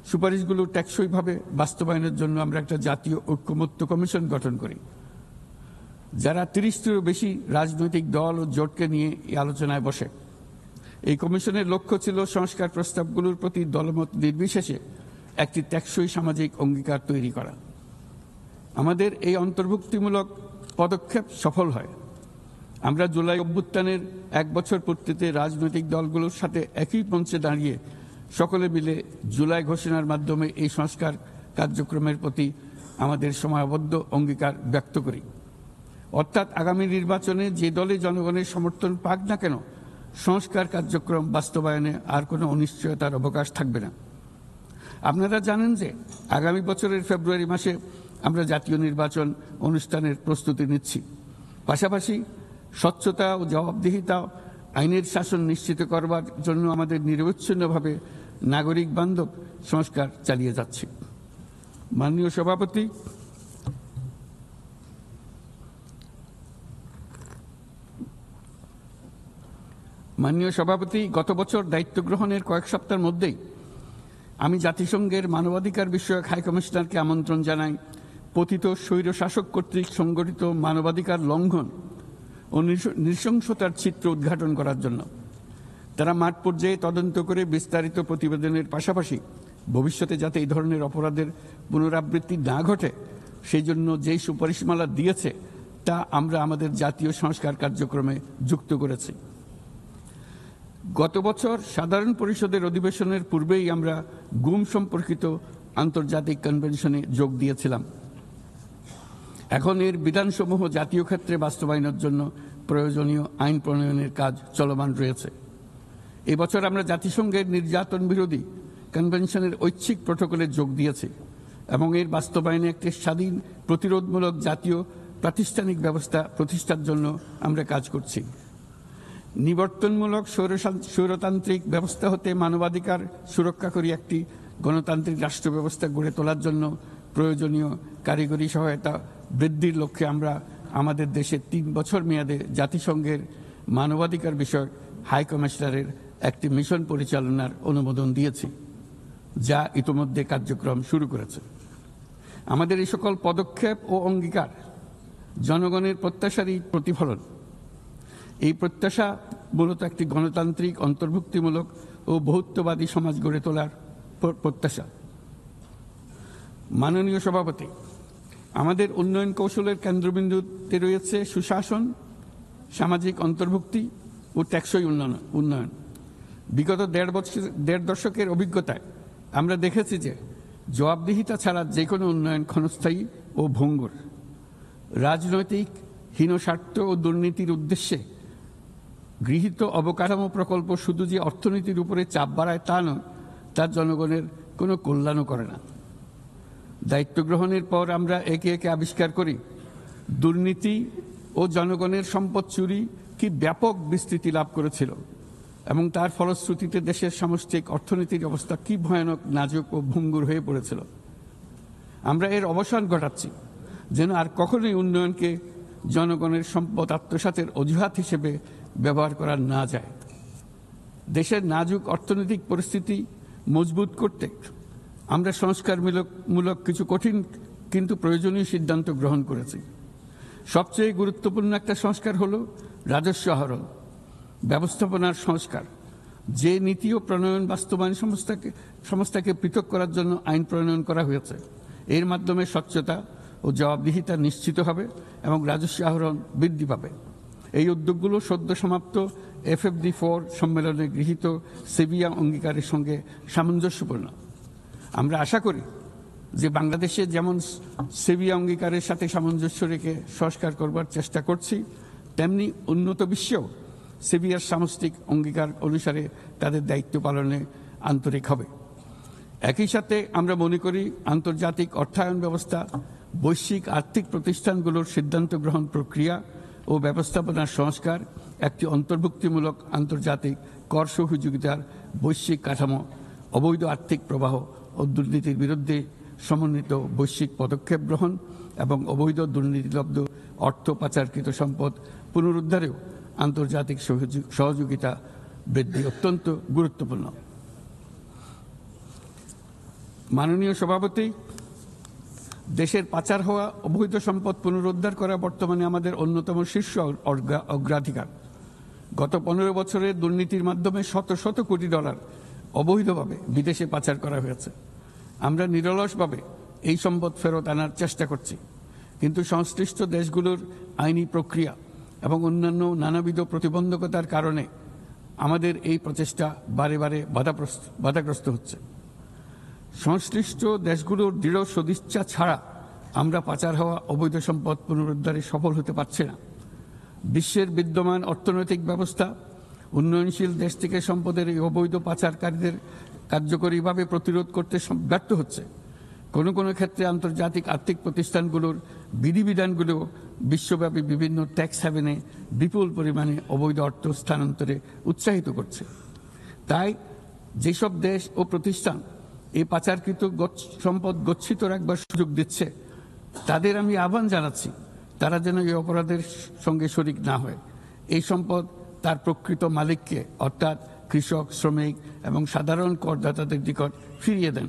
সুপারিশগুলো টেকসইভাবে বাস্তবায়নের জন্য আমরা একটা জাতীয় ঐক্যমত্য কমিশন গঠন করি, যারা 30টিরও বেশি রাজনৈতিক দল ও জোটকে নিয়ে এই আলোচনায় বসে। এই কমিশনের লক্ষ্য ছিল সংস্কার প্রস্তাবগুলোর প্রতি দলমত নির্বিশেষে একটি টেকসই সামাজিক অঙ্গীকার তৈরি করা। আমাদের এই অন্তর্ভুক্তিমূলক পদক্ষেপ সফল হয়। আমরা জুলাই অভ্যুত্থানের 1 বছর পূর্তিতে রাজনৈতিক দলগুলোর সাথে একই মঞ্চে দাঁড়িয়ে সকলে মিলে জুলাই ঘোষণার মাধ্যমে এই সংস্কার কার্যক্রমের প্রতি আমাদের সময়াবদ্ধ অঙ্গীকার ব্যক্ত করি। অর্থাৎ আগামী নির্বাচনে যে দলে জনগণের সমর্থন পাক না কেন, সংস্কার কার্যক্রম বাস্তবায়নে আর কোনো অনিশ্চয়তার অবকাশ থাকবে না। আপনারা জানেন যে আগামী বছরের ফেব্রুয়ারি মাসে আমরা জাতীয় নির্বাচন অনুষ্ঠানের প্রস্তুতি নিচ্ছি। পাশাপাশি স্বচ্ছতা ও জবাবদিহিতা, আইনের শাসন নিশ্চিত করবার জন্য আমাদের নিরবচ্ছিন্নভাবে নাগরিক বান্ধব সংস্কার চালিয়ে যাচ্ছি। মাননীয় সভাপতি, গত বছর দায়িত্ব গ্রহণের কয়েক সপ্তাহের মধ্যেই আমি জাতিসংঘের মানবাধিকার বিষয়ক হাই কমিশনারকে আমন্ত্রণ জানাই পতিত স্বৈরশাসক কর্তৃক সংগঠিত মানবাধিকার লঙ্ঘন ও নৃশংসতার চিত্র উদ্ঘাটন করার জন্য। তারা মাঠ পর্যায়ে তদন্ত করে বিস্তারিত প্রতিবেদনের পাশাপাশি ভবিষ্যতে যাতে এই ধরনের অপরাধের পুনরাবৃত্তি না ঘটে সেই জন্য যেই সুপারিশমালা দিয়েছে তা আমরা আমাদের জাতীয় সংস্কার কার্যক্রমে যুক্ত করেছি। গত বছর সাধারণ পরিষদের অধিবেশনের পূর্বেই আমরা গুম সম্পর্কিত আন্তর্জাতিক কনভেনশনে যোগ দিয়েছিলাম। এখন এর বিধানসমূহ জাতীয় ক্ষেত্রে বাস্তবায়নের জন্য প্রয়োজনীয় আইন প্রণয়নের কাজ চলমান রয়েছে। এবছর আমরা জাতিসংঘের নির্যাতন বিরোধী কনভেনশনের ঐচ্ছিক প্রটোকলে যোগ দিয়েছি এবং এর বাস্তবায়নে একটি স্বাধীন প্রতিরোধমূলক জাতীয় প্রাতিষ্ঠানিক ব্যবস্থা প্রতিষ্ঠার জন্য আমরা কাজ করছি। নিবর্তনমূলক স্বৈরতান্ত্রিক ব্যবস্থা হতে মানবাধিকার সুরক্ষাকারী একটি গণতান্ত্রিক রাষ্ট্র ব্যবস্থা গড়ে তোলার জন্য প্রয়োজনীয় কারিগরি সহায়তা বৃদ্ধির লক্ষ্যে আমরা আমাদের দেশে 3 বছর মেয়াদে জাতিসংঘের মানবাধিকার বিষয়ক হাই কমিশনারের একটি মিশন পরিচালনার অনুমোদন দিয়েছি, যা ইতোমধ্যে কার্যক্রম শুরু করেছে। আমাদের এই সকল পদক্ষেপ ও অঙ্গীকার জনগণের প্রত্যাশারই প্রতিফলন। এই প্রত্যাশা মূলত একটি গণতান্ত্রিক, অন্তর্ভুক্তিমূলক ও বহুত্ববাদী সমাজ গড়ে তোলার প্রত্যাশা। মাননীয় সভাপতি, আমাদের উন্নয়ন কৌশলের কেন্দ্রবিন্দুতে রয়েছে সুশাসন, সামাজিক অন্তর্ভুক্তি ও টেকসই উন্নয়ন। বিগত দেড় দশকের অভিজ্ঞতায় আমরা দেখেছি যে জবাবদিহিতা ছাড়া যে কোনো উন্নয়ন ক্ষণস্থায়ী ও ভঙ্গুর। রাজনৈতিক হীনস্বার্থ ও দুর্নীতির উদ্দেশ্যে গৃহীত অবকাঠামো প্রকল্প শুধু যে অর্থনীতির উপরে চাপ বাড়ায় তা নয়, তার জনগণের কোনো কল্যাণও করে না। দায়িত্ব গ্রহণের পর আমরা একে একে আবিষ্কার করি দুর্নীতি ও জনগণের সম্পদ চুরি কি ব্যাপক বিস্তৃতি লাভ করেছিল এবং তার ফলশ্রুতিতে দেশের সামষ্টিক অর্থনীতির অবস্থা কি ভয়ানক, নাজুক ও ভঙ্গুর হয়ে পড়েছিল। আমরা এর অবসান ঘটাচ্ছি যেন আর কখনোই উন্নয়নকে জনগণের সম্পদ আত্মসাতের অজুহাত হিসেবে ব্যবহার করা না যায়। দেশের নাজুক অর্থনৈতিক পরিস্থিতি মজবুত করতে আমরা সংস্কারমূলক কিছু কঠিন কিন্তু প্রয়োজনীয় সিদ্ধান্ত গ্রহণ করেছি। সবচেয়ে গুরুত্বপূর্ণ একটা সংস্কার হলো রাজস্ব আহরণ ব্যবস্থাপনার সংস্কার। যে নীতি ও প্রণয়ন বাস্তবায়ন সংস্থাকে পৃথক করার জন্য আইন প্রণয়ন করা হয়েছে, এর মাধ্যমে স্বচ্ছতা ও জবাবদিহিতা নিশ্চিত হবে এবং রাজস্ব আহরণ বৃদ্ধি পাবে। এই উদ্যোগগুলো সদ্য সমাপ্ত FFD4 সম্মেলনে গৃহীত সেভিয়া অঙ্গীকারের সঙ্গে সামঞ্জস্যপূর্ণ। আমরা আশা করি যে বাংলাদেশে যেমন সেভিয়া অঙ্গীকারের সাথে সামঞ্জস্য রেখে সংস্কার করবার চেষ্টা করছি, তেমনি উন্নত বিশ্বেও সেভিয়ার সামষ্টিক অঙ্গীকার অনুসারে তাদের দায়িত্ব পালনে আন্তরিক হবে। একই সাথে আমরা মনে করি আন্তর্জাতিক অর্থায়ন ব্যবস্থা, বৈশ্বিক আর্থিক প্রতিষ্ঠানগুলোর সিদ্ধান্ত গ্রহণ প্রক্রিয়া ও ব্যবস্থাপনার সংস্কার, একটি অন্তর্ভুক্তিমূলক আন্তর্জাতিক কর সহযোগিতার বৈশ্বিক কাঠামো, অবৈধ আর্থিক প্রবাহ ও দুর্নীতির বিরুদ্ধে সমন্বিত বৈশ্বিক পদক্ষেপ গ্রহণ এবং অবৈধ দুর্নীতিলব্ধ অর্থ পাচারকৃত সম্পদ পুনরুদ্ধারেও আন্তর্জাতিক সহযোগিতা বৃদ্ধি অত্যন্ত গুরুত্বপূর্ণ। মাননীয় সভাপতি, দেশের পাচার হওয়া অবৈধ সম্পদ পুনরুদ্ধার করা বর্তমানে আমাদের অন্যতম শীর্ষ অগ্রাধিকার। গত 15 বছরে দুর্নীতির মাধ্যমে শত শত কোটি ডলার অবৈধভাবে বিদেশে পাচার করা হয়েছে। আমরা নিরলসভাবে এই সম্পদ ফেরত আনার চেষ্টা করছি, কিন্তু সংশ্লিষ্ট দেশগুলোর আইনি প্রক্রিয়া এবং অন্যান্য নানাবিধ প্রতিবন্ধকতার কারণে আমাদের এই প্রচেষ্টা বারে বারে বাধাগ্রস্ত হচ্ছে। সংশ্লিষ্ট দেশগুলোর দৃঢ় সদিচ্ছা ছাড়া আমরা পাচার হওয়া অবৈধ সম্পদ পুনরুদ্ধারে সফল হতে পারছি না। বিশ্বের বিদ্যমান অর্থনৈতিক ব্যবস্থা উন্নয়নশীল দেশ থেকে সম্পদের এই অবৈধ পাচারকারীদের কার্যকরীভাবে প্রতিরোধ করতে ব্যর্থ হচ্ছে। কোনো কোনো ক্ষেত্রে আন্তর্জাতিক আর্থিক প্রতিষ্ঠানগুলোর বিধিবিধানগুলো বিশ্বব্যাপী বিভিন্ন ট্যাক্স হ্যাভেনে বিপুল পরিমাণে অবৈধ অর্থ স্থানান্তরে উৎসাহিত করছে। তাই যেসব দেশ ও প্রতিষ্ঠান এই পাচারকৃত সম্পদ গচ্ছিত রাখবার সুযোগ দিচ্ছে, তাদের আমি আহ্বান জানাচ্ছি তারা যেন এই অপরাধের সঙ্গে শরিক না হয়। এই সম্পদ তার প্রকৃত মালিককে অর্থাৎ কৃষক, শ্রমিক এবং সাধারণ করদাতাদের নিকট ফিরিয়ে দেন।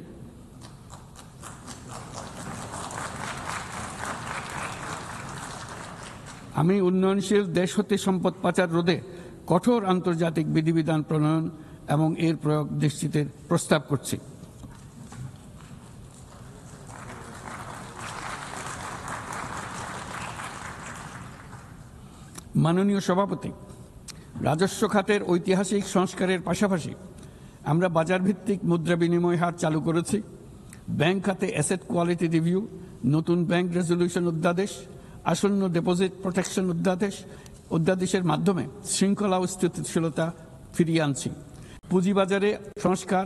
আমি উন্নয়নশীল দেশ হতে সম্পদ পাচার রোধে কঠোর আন্তর্জাতিক বিধিবিধান প্রণয়ন এবং এর প্রয়োগ নিশ্চিতের প্রস্তাব করছি। মাননীয় সভাপতি, রাজস্ব খাতের ঐতিহাসিক সংস্কারের পাশাপাশি আমরা বাজারভিত্তিক মুদ্রা বিনিময় হার চালু করেছি। ব্যাংক খাতে অ্যাসেট কোয়ালিটি রিভিউ, নতুন ব্যাংক রেজলিউশন অধ্যাদেশ, আসন্ন ডিপোজিট প্রোটেকশন অধ্যাদেশের মাধ্যমে শৃঙ্খলা ও স্থিতিশীলতা ফিরিয়ে আনছি। পুঁজিবাজারে সংস্কার,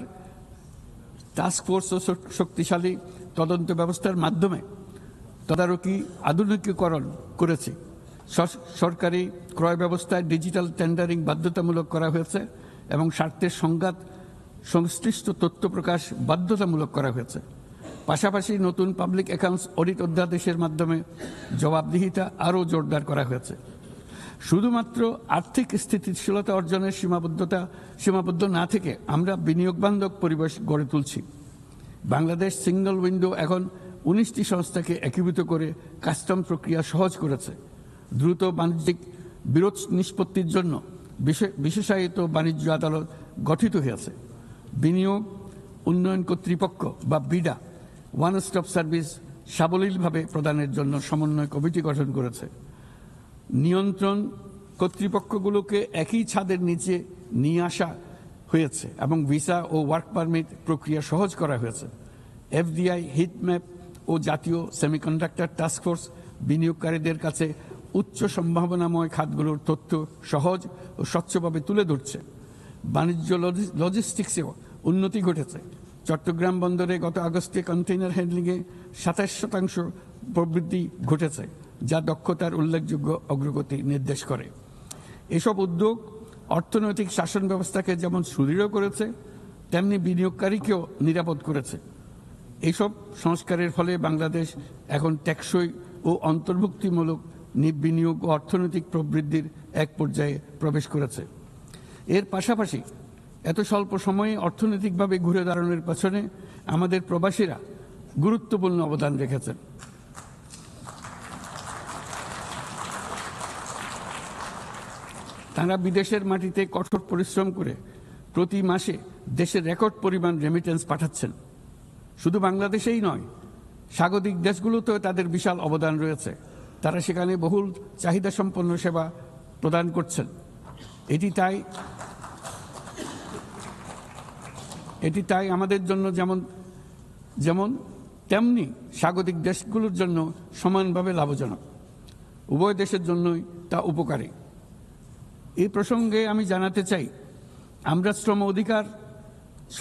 টাস্কফোর্স ও শক্তিশালী তদন্ত ব্যবস্থার মাধ্যমে তদারকি আধুনিকীকরণ করেছি। সরকারি ক্রয় ব্যবস্থায় ডিজিটাল টেন্ডারিং বাধ্যতামূলক করা হয়েছে এবং স্বার্থের সংঘাত সংশ্লিষ্ট তথ্য প্রকাশ বাধ্যতামূলক করা হয়েছে। পাশাপাশি নতুন পাবলিক অ্যাকাউন্টস অডিট অধ্যাদেশের মাধ্যমে জবাবদিহিতা আরও জোরদার করা হয়েছে। শুধুমাত্র আর্থিক স্থিতিশীলতা অর্জনের সীমাবদ্ধ না থেকে আমরা বিনিয়োগ বান্ধব পরিবেশ গড়ে তুলছি। বাংলাদেশ সিঙ্গল উইন্ডো এখন 19টি সংস্থাকে একীভূত করে কাস্টম প্রক্রিয়া সহজ করেছে। দ্রুত বাণিজ্যিক বিরোধ নিষ্পত্তির জন্য বিশেষায়িত বাণিজ্য আদালত গঠিত হয়েছে। বিনিয়োগ উন্নয়ন কর্তৃপক্ষ বা বিডা ওয়ান স্টপ সার্ভিস সাবলীলভাবে প্রদানের জন্য সমন্বয় কমিটি গঠন করেছে। নিয়ন্ত্রণ কর্তৃপক্ষগুলোকে একই ছাদের নিচে নিয়ে আসা হয়েছে এবং ভিসা ও ওয়ার্ক পারমিট প্রক্রিয়া সহজ করা হয়েছে। এফডিআই, হিটম্যাপ ও জাতীয় সেমিকন্ডাক্টর টাস্কফোর্স বিনিয়োগকারীদের কাছে উচ্চ সম্ভাবনাময় খাতগুলোর তথ্য সহজ ও স্বচ্ছভাবে তুলে ধরছে। বাণিজ্য লজিস্টিক্সেও উন্নতি ঘটেছে। চট্টগ্রাম বন্দরে গত আগস্টে কন্টেইনার হ্যান্ডলিংয়ে 27% প্রবৃদ্ধি ঘটেছে, যা দক্ষতার উল্লেখযোগ্য অগ্রগতি নির্দেশ করে। এসব উদ্যোগ অর্থনৈতিক শাসন ব্যবস্থাকে যেমন সুদৃঢ় করেছে, তেমনি বিনিয়োগকারীকেও নিরাপদ করেছে। এইসব সংস্কারের ফলে বাংলাদেশ এখন টেকসই ও অন্তর্ভুক্তিমূলক বিনিয়োগ ও অর্থনৈতিক প্রবৃদ্ধির এক পর্যায়ে প্রবেশ করেছে। এর পাশাপাশি এত স্বল্প সময়ে অর্থনৈতিকভাবে ঘুরে দাঁড়ানোর পেছনে আমাদের প্রবাসীরা গুরুত্বপূর্ণ অবদান রেখেছেন। তারা বিদেশের মাটিতে কঠোর পরিশ্রম করে প্রতি মাসে দেশের রেকর্ড পরিমাণ রেমিটেন্স পাঠাচ্ছেন। শুধু বাংলাদেশেই নয়, স্বাগতিক দেশগুলোতেও তাদের বিশাল অবদান রয়েছে। তারা সেখানে বহুল চাহিদা সম্পন্ন সেবা প্রদান করছেন। এটি তাই আমাদের জন্য যেমন তেমনি স্বাগতিক দেশগুলোর জন্য সমানভাবে লাভজনক। উভয় দেশের জন্যই তা উপকারী। এই প্রসঙ্গে আমি জানাতে চাই, আমরা শ্রম অধিকার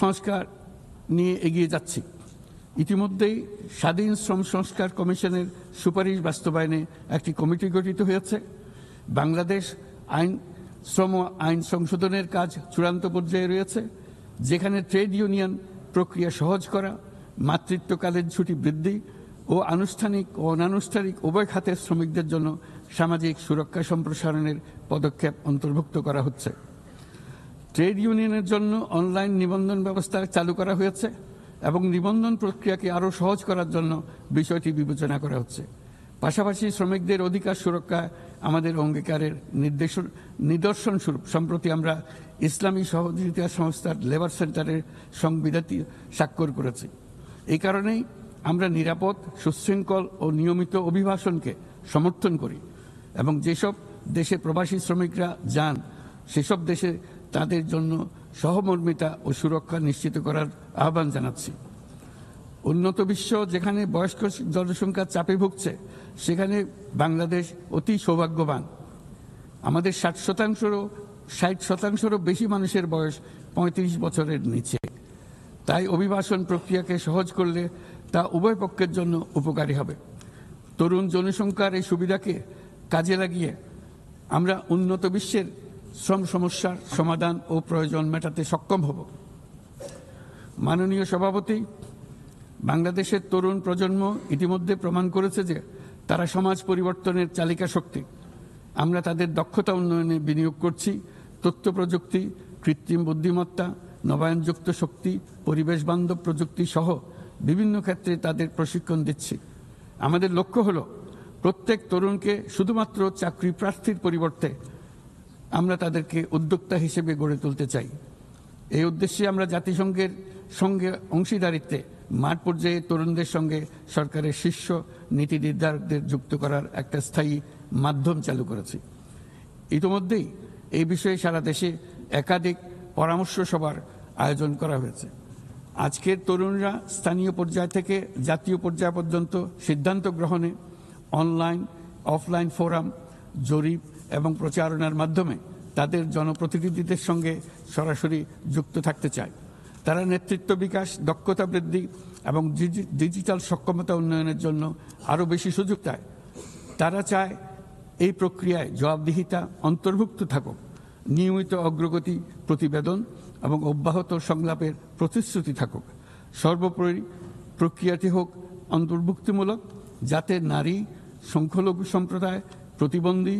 সংস্কার নিয়ে এগিয়ে যাচ্ছি। ইতিমধ্যেই স্বাধীন শ্রম সংস্কার কমিশনের সুপারিশ বাস্তবায়নে একটি কমিটি গঠিত হয়েছে। বাংলাদেশ শ্রম আইন সংশোধনের কাজ চূড়ান্ত পর্যায়ে রয়েছে, যেখানে ট্রেড ইউনিয়ন প্রক্রিয়া সহজ করা, মাতৃত্বকালীন ছুটি বৃদ্ধি ও আনুষ্ঠানিক ও অনানুষ্ঠানিক উভয় খাতের শ্রমিকদের জন্য সামাজিক সুরক্ষা সম্প্রসারণের পদক্ষেপ অন্তর্ভুক্ত করা হচ্ছে। ট্রেড ইউনিয়নের জন্য অনলাইন নিবন্ধন ব্যবস্থা চালু করা হয়েছে এবং নিবন্ধন প্রক্রিয়াকে আরও সহজ করার জন্য বিষয়টি বিবেচনা করা হচ্ছে। পাশাপাশি শ্রমিকদের অধিকার সুরক্ষায় আমাদের অঙ্গীকারের নিদর্শন স্বরূপ সম্প্রতি আমরা ইসলামী সহযোগিতা সংস্থার লেবার সেন্টারের সংবিধানটি স্বাক্ষর করেছি। এই কারণেই আমরা নিরাপদ, সুশৃঙ্খল ও নিয়মিত অভিবাসনকে সমর্থন করি এবং যেসব দেশে প্রবাসী শ্রমিকরা যান সেসব দেশে তাদের জন্য সহমর্মিতা ও সুরক্ষা নিশ্চিত করার আহ্বান জানাচ্ছি। উন্নত বিশ্ব যেখানে বয়স্ক জনসংখ্যার চাপে ভুগছে, সেখানে বাংলাদেশ অতি সৌভাগ্যবান। আমাদের 60শতাংশেরও বেশি মানুষের বয়স 35 বছরের নিচে। তাই অভিবাসন প্রক্রিয়াকে সহজ করলে তা উভয় পক্ষের জন্য উপকারী হবে। তরুণ জনসংখ্যার এই সুবিধাকে কাজে লাগিয়ে আমরা উন্নত বিশ্বের শ্রম সমস্যার সমাধান ও প্রয়োজন মেটাতে সক্ষম হব। মাননীয় সভাপতি, বাংলাদেশের তরুণ প্রজন্ম ইতিমধ্যে প্রমাণ করেছে যে তারা সমাজ পরিবর্তনের চালিকা শক্তি। আমরা তাদের দক্ষতা উন্নয়নে বিনিয়োগ করছি। তথ্য প্রযুক্তি, কৃত্রিম বুদ্ধিমত্তা, নবায়নযুক্ত শক্তি, পরিবেশ বান্ধব প্রযুক্তি সহ বিভিন্ন ক্ষেত্রে তাদের প্রশিক্ষণ দিচ্ছি। আমাদের লক্ষ্য হলো প্রত্যেক তরুণকে শুধুমাত্র চাকরি প্রার্থীর পরিবর্তে আমরা তাদেরকে উদ্যোক্তা হিসেবে গড়ে তুলতে চাই। এই উদ্দেশ্যে আমরা জাতিসংঘের সঙ্গে অংশীদারিত্বে মাঠ পর্যায়ে তরুণদের সঙ্গে সরকারের শীর্ষ নীতি নির্ধারকদের যুক্ত করার একটা স্থায়ী মাধ্যম চালু করেছি। ইতিমধ্যেই এই বিষয়ে সারা দেশে একাধিক পরামর্শ সভার আয়োজন করা হয়েছে। আজকের তরুণরা স্থানীয় পর্যায় থেকে জাতীয় পর্যায় পর্যন্ত সিদ্ধান্ত গ্রহণে অনলাইন অফলাইন ফোরাম, জরিপ এবং প্রচারণার মাধ্যমে তাদের জনপ্রতিনিধিদের সঙ্গে সরাসরি যুক্ত থাকতে চায়। তারা নেতৃত্ব বিকাশ, দক্ষতা বৃদ্ধি এবং ডিজিটাল সক্ষমতা উন্নয়নের জন্য আরও বেশি সুযোগ চায়। তারা চায় এই প্রক্রিয়ায় জবাবদিহিতা অন্তর্ভুক্ত থাকুক, নিয়মিত অগ্রগতি প্রতিবেদন এবং অব্যাহত সংলাপের প্রতিশ্রুতি থাকুক। সর্বোপরি প্রক্রিয়াটি হোক অন্তর্ভুক্তিমূলক, যাতে নারী, সংখ্যালঘু সম্প্রদায়, প্রতিবন্ধী,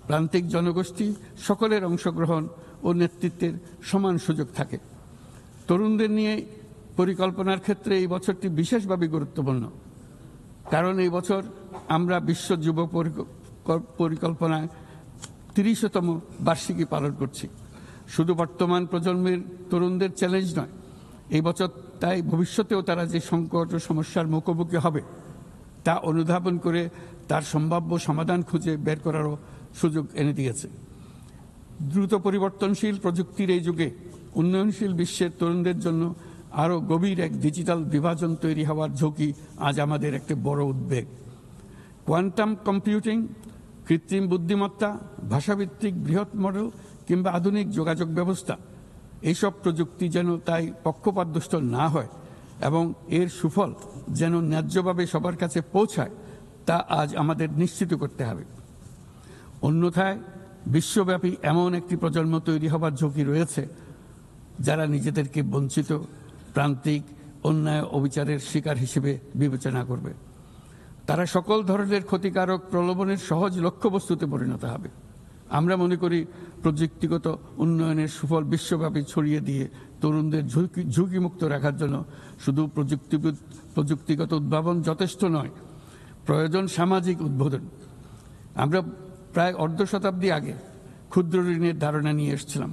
প্রান্তিক জনগোষ্ঠী সকলের অংশগ্রহণ ও নেতৃত্বের সমান সুযোগ থাকে। তরুণদের নিয়ে পরিকল্পনার ক্ষেত্রে এই বছরটি বিশেষভাবে গুরুত্বপূর্ণ, কারণ এই বছর আমরা বিশ্ব যুব পরিকল্পনায় 30তম বার্ষিকী পালন করছি। শুধু বর্তমান প্রজন্মের তরুণদের চ্যালেঞ্জ নয়, এই বছর তাই ভবিষ্যতেও তারা যে সংকট ও সমস্যার মুখোমুখি হবে তা অনুধাবন করে তার সম্ভাব্য সমাধান খুঁজে বের করারও সুযোগ এনে দিয়েছে। দ্রুত পরিবর্তনশীল প্রযুক্তির এই যুগে উন্নয়নশীল বিশ্বের তরুণদের জন্য আরও গভীর এক ডিজিটাল বিভাজন তৈরি হওয়ার ঝুঁকি আজ আমাদের একটি বড় উদ্বেগ। কোয়ান্টাম কম্পিউটিং, কৃত্রিম বুদ্ধিমত্তা, ভাষাভিত্তিক বৃহৎ মডেল কিংবা আধুনিক যোগাযোগ ব্যবস্থা, এইসব প্রযুক্তি যেন তাই পক্ষপাতদুষ্ট না হয় এবং এর সুফল যেন ন্যায্যভাবে সবার কাছে পৌঁছায়, তা আজ আমাদের নিশ্চিত করতে হবে। অন্যথায় বিশ্বব্যাপী এমন একটি প্রজন্ম তৈরি হবার ঝুঁকি রয়েছে যারা নিজেদেরকে বঞ্চিত, প্রান্তিক, অন্যায় অবিচারের শিকার হিসেবে বিবেচনা করবে। তারা সকল ধরনের ক্ষতিকারক প্রলোভনের সহজ লক্ষ্যবস্তুতে পরিণত হবে। আমরা মনে করি প্রযুক্তিগত উন্নয়নের সুফল বিশ্বব্যাপী ছড়িয়ে দিয়ে তরুণদের ঝুঁকিমুক্ত রাখার জন্য শুধু প্রযুক্তিগত উদ্ভাবন যথেষ্ট নয়, প্রয়োজন সামাজিক উদ্বোধন। আমরা প্রায় অর্ধ শতাব্দী আগে ক্ষুদ্র ঋণের ধারণা নিয়ে এসেছিলাম।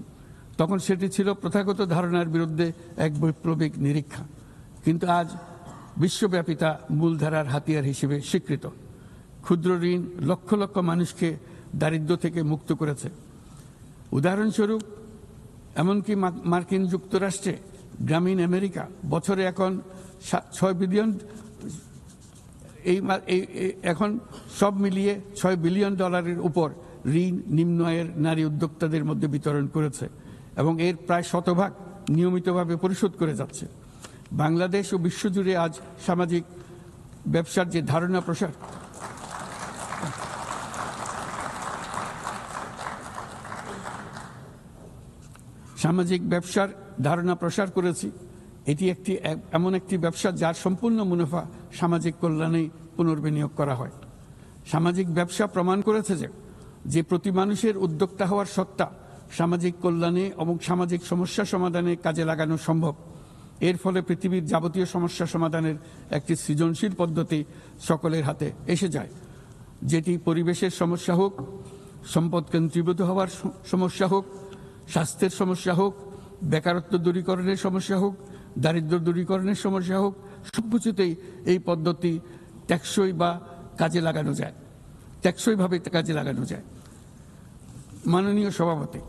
তখন সেটি ছিল প্রথাগত ধারণার বিরুদ্ধে এক বৈপ্লবিক নিরীক্ষা, কিন্তু আজ বিশ্বব্যাপী তা মূলধারার হাতিয়ার হিসেবে স্বীকৃত। ক্ষুদ্র ঋণ লক্ষ লক্ষ মানুষকে দারিদ্র্য থেকে মুক্ত করেছে। উদাহরণস্বরূপ এমনকি মার্কিন যুক্তরাষ্ট্রে গ্রামীণ আমেরিকা বছরে এখন 6 বিলিয়ন, এখন সব মিলিয়ে $6 বিলিয়ন উপর ঋণ নিম্ন আয়ের নারী উদ্যোক্তাদের মধ্যে বিতরণ করেছে এবং এর প্রায় শতভাগ নিয়মিতভাবে পরিশোধ করে যাচ্ছে। বাংলাদেশ ও বিশ্বজুড়ে আজ সামাজিক ব্যবসার যে ধারণা প্রসার করেছি, এটি এমন একটি ব্যবসা যার সম্পূর্ণ মুনাফা সামাজিক কল্যাণে পুনর্বিনিয়োগ করা হয়। সামাজিক ব্যবসা প্রমাণ করেছে যে প্রতি মানুষের উদ্যোক্তা হওয়ার সত্তা সামাজিক কল্যাণে এবং সামাজিক সমস্যা সমাধানে কাজে লাগানো সম্ভব। এর ফলে পৃথিবীর যাবতীয় সমস্যা সমাধানের একটি সৃজনশীল পদ্ধতি সকলের হাতে এসে যায়, যেটি পরিবেশের সমস্যা হোক, সম্পদ কেন্দ্রীভূত হওয়ার সমস্যা হোক, স্বাস্থ্যের সমস্যা হোক, বেকারত্ব দূরীকরণের সমস্যা হোক, দারিদ্র্য দূরীকরণের সমস্যা হোক, সব কিছুতেই এই পদ্ধতি টেকসইভাবে কাজে লাগানো যায়। মাননীয় সভাপতি,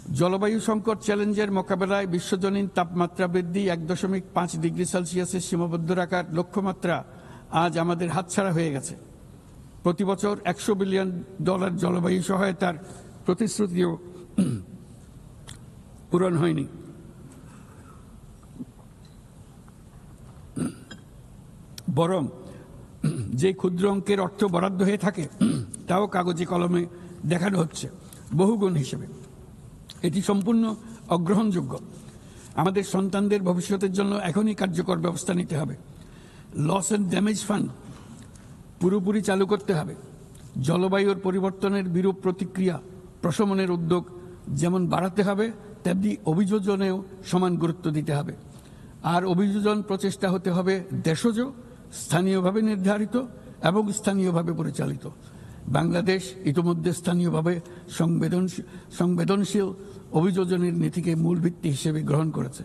জলবায়ু সংকট চ্যালেঞ্জের মোকাবেলায় বিশ্বজনীন তাপমাত্রা বৃদ্ধি 1.5 ডিগ্রি সেলসিয়াসের সীমাবদ্ধ রাখার লক্ষ্যমাত্রা আজ আমাদের হাতছাড়া হয়ে গেছে। প্রতি বছর $100 বিলিয়ন জলবায়ু সহায়তার প্রতিশ্রুতিও পূরণ হয়নি। বরং যে ক্ষুদ্র অঙ্কের অর্থ বরাদ্দ হয়ে থাকে তাও কাগজে কলমে দেখানো হচ্ছে বহুগুণ হিসেবে। এটি সম্পূর্ণ অগ্রহণযোগ্য। আমাদের সন্তানদের ভবিষ্যতের জন্য এখনই কার্যকর ব্যবস্থা নিতে হবে। লস অ্যান্ড ড্যামেজ ফান্ড পুরোপুরি চালু করতে হবে। জলবায়ুর পরিবর্তনের বিরূপ প্রতিক্রিয়া প্রশমনের উদ্যোগ যেমন বাড়াতে হবে, তেমনি অভিযোজনেও সমান গুরুত্ব দিতে হবে। আর অভিযোজন প্রচেষ্টা হতে হবে দেশজ, স্থানীয়ভাবে নির্ধারিত এবং স্থানীয়ভাবে পরিচালিত। বাংলাদেশ ইতিমধ্যে স্থানীয়ভাবে সংবেদনশীল অভিযোজনের নীতিকে মূল ভিত্তি হিসেবে গ্রহণ করেছে।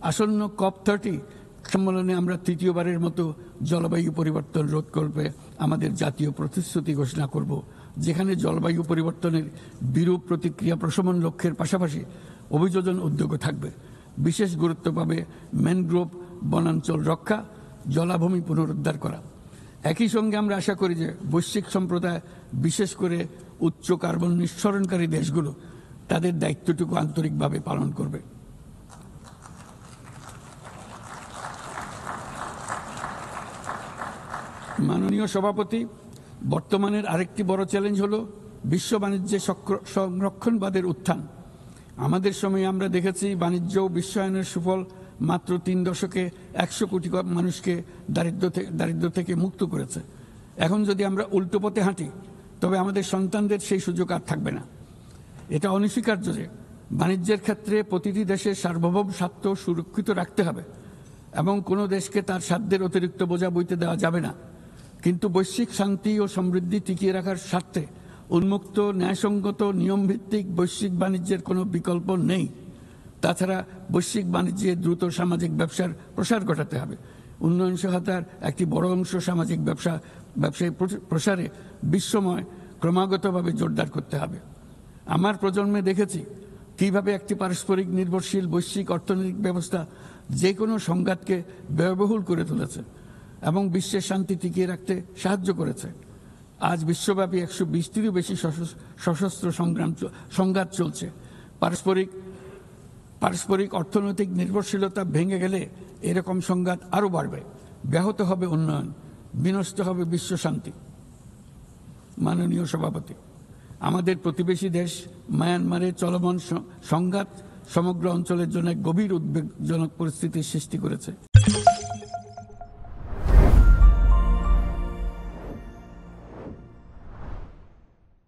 আসন্ন COP30 সম্মেলনে আমরা তৃতীয়বারের মতো জলবায়ু পরিবর্তন রোধ করবে আমাদের জাতীয় প্রতিশ্রুতি ঘোষণা করব, যেখানে জলবায়ু পরিবর্তনের বিরূপ প্রতিক্রিয়া প্রশমন লক্ষ্যের পাশাপাশি অভিযোজন উদ্যোগও থাকবে। বিশেষ গুরুত্ব পাবে ম্যানগ্রোভ বনাঞ্চল রক্ষা, জলাভূমি পুনরুদ্ধার করা। একই সঙ্গে আমরা আশা করি যে বৈশ্বিক সম্প্রদায়, বিশেষ করে উচ্চ কার্বন নিঃসরণকারী দেশগুলো তাদের দায়িত্বটুকু আন্তরিকভাবে পালন করবে। মাননীয় সভাপতি, বর্তমানের আরেকটি বড় চ্যালেঞ্জ হলো বিশ্ব বাণিজ্যে সংরক্ষণবাদের উত্থান। আমাদের সময়ে আমরা দেখেছি বাণিজ্য ও বিশ্বায়নের সুফল মাত্র 3 দশকে 100 কোটি মানুষকে দারিদ্র্য থেকে মুক্ত করেছে। এখন যদি আমরা উল্টো পথে হাঁটি তবে আমাদের সন্তানদের সেই সুযোগ আর থাকবে না। এটা অনস্বীকার্য যে বাণিজ্যের ক্ষেত্রে প্রতিটি দেশের সার্বভৌম স্বার্থ সুরক্ষিত রাখতে হবে এবং কোনো দেশকে তার সাধ্যের অতিরিক্ত বোঝা বইতে দেওয়া যাবে না। কিন্তু বৈশ্বিক শান্তি ও সমৃদ্ধি টিকিয়ে রাখার স্বার্থে উন্মুক্ত, ন্যায়সঙ্গত, নিয়মভিত্তিক বৈশ্বিক বাণিজ্যের কোনো বিকল্প নেই। তাছাড়া বৈশ্বিক বাণিজ্যে দ্রুত সামাজিক ব্যবসার প্রসার ঘটাতে হবে। উন্নয়ন সহায়তার একটি বড় অংশ সামাজিক ব্যবসায় প্রসারে বিশ্বময় ক্রমাগতভাবে জোরদার করতে হবে। আমার প্রজন্মে দেখেছি কিভাবে একটি পারস্পরিক নির্ভরশীল বৈশ্বিক অর্থনৈতিক ব্যবস্থা যে কোনো সংঘাতকে ব্যয়বহুল করে তুলেছে এবং বিশ্বের শান্তি টিকিয়ে রাখতে সাহায্য করেছে। আজ বিশ্বব্যাপী 120টিরও বেশি সশস্ত্র সংঘাত চলছে। পারস্পরিক অর্থনৈতিক নির্ভরশীলতা ভেঙে গেলে এরকম সংঘাত আরও বাড়বে, ব্যাহত হবে উন্নয়ন, বিনষ্ট হবে বিশ্ব শান্তি। মাননীয় সভাপতি, আমাদের প্রতিবেশী দেশ মায়ানমারে চলমান সংঘাত সমগ্র অঞ্চলের জন্য গভীর উদ্বেগজনক পরিস্থিতির সৃষ্টি করেছে।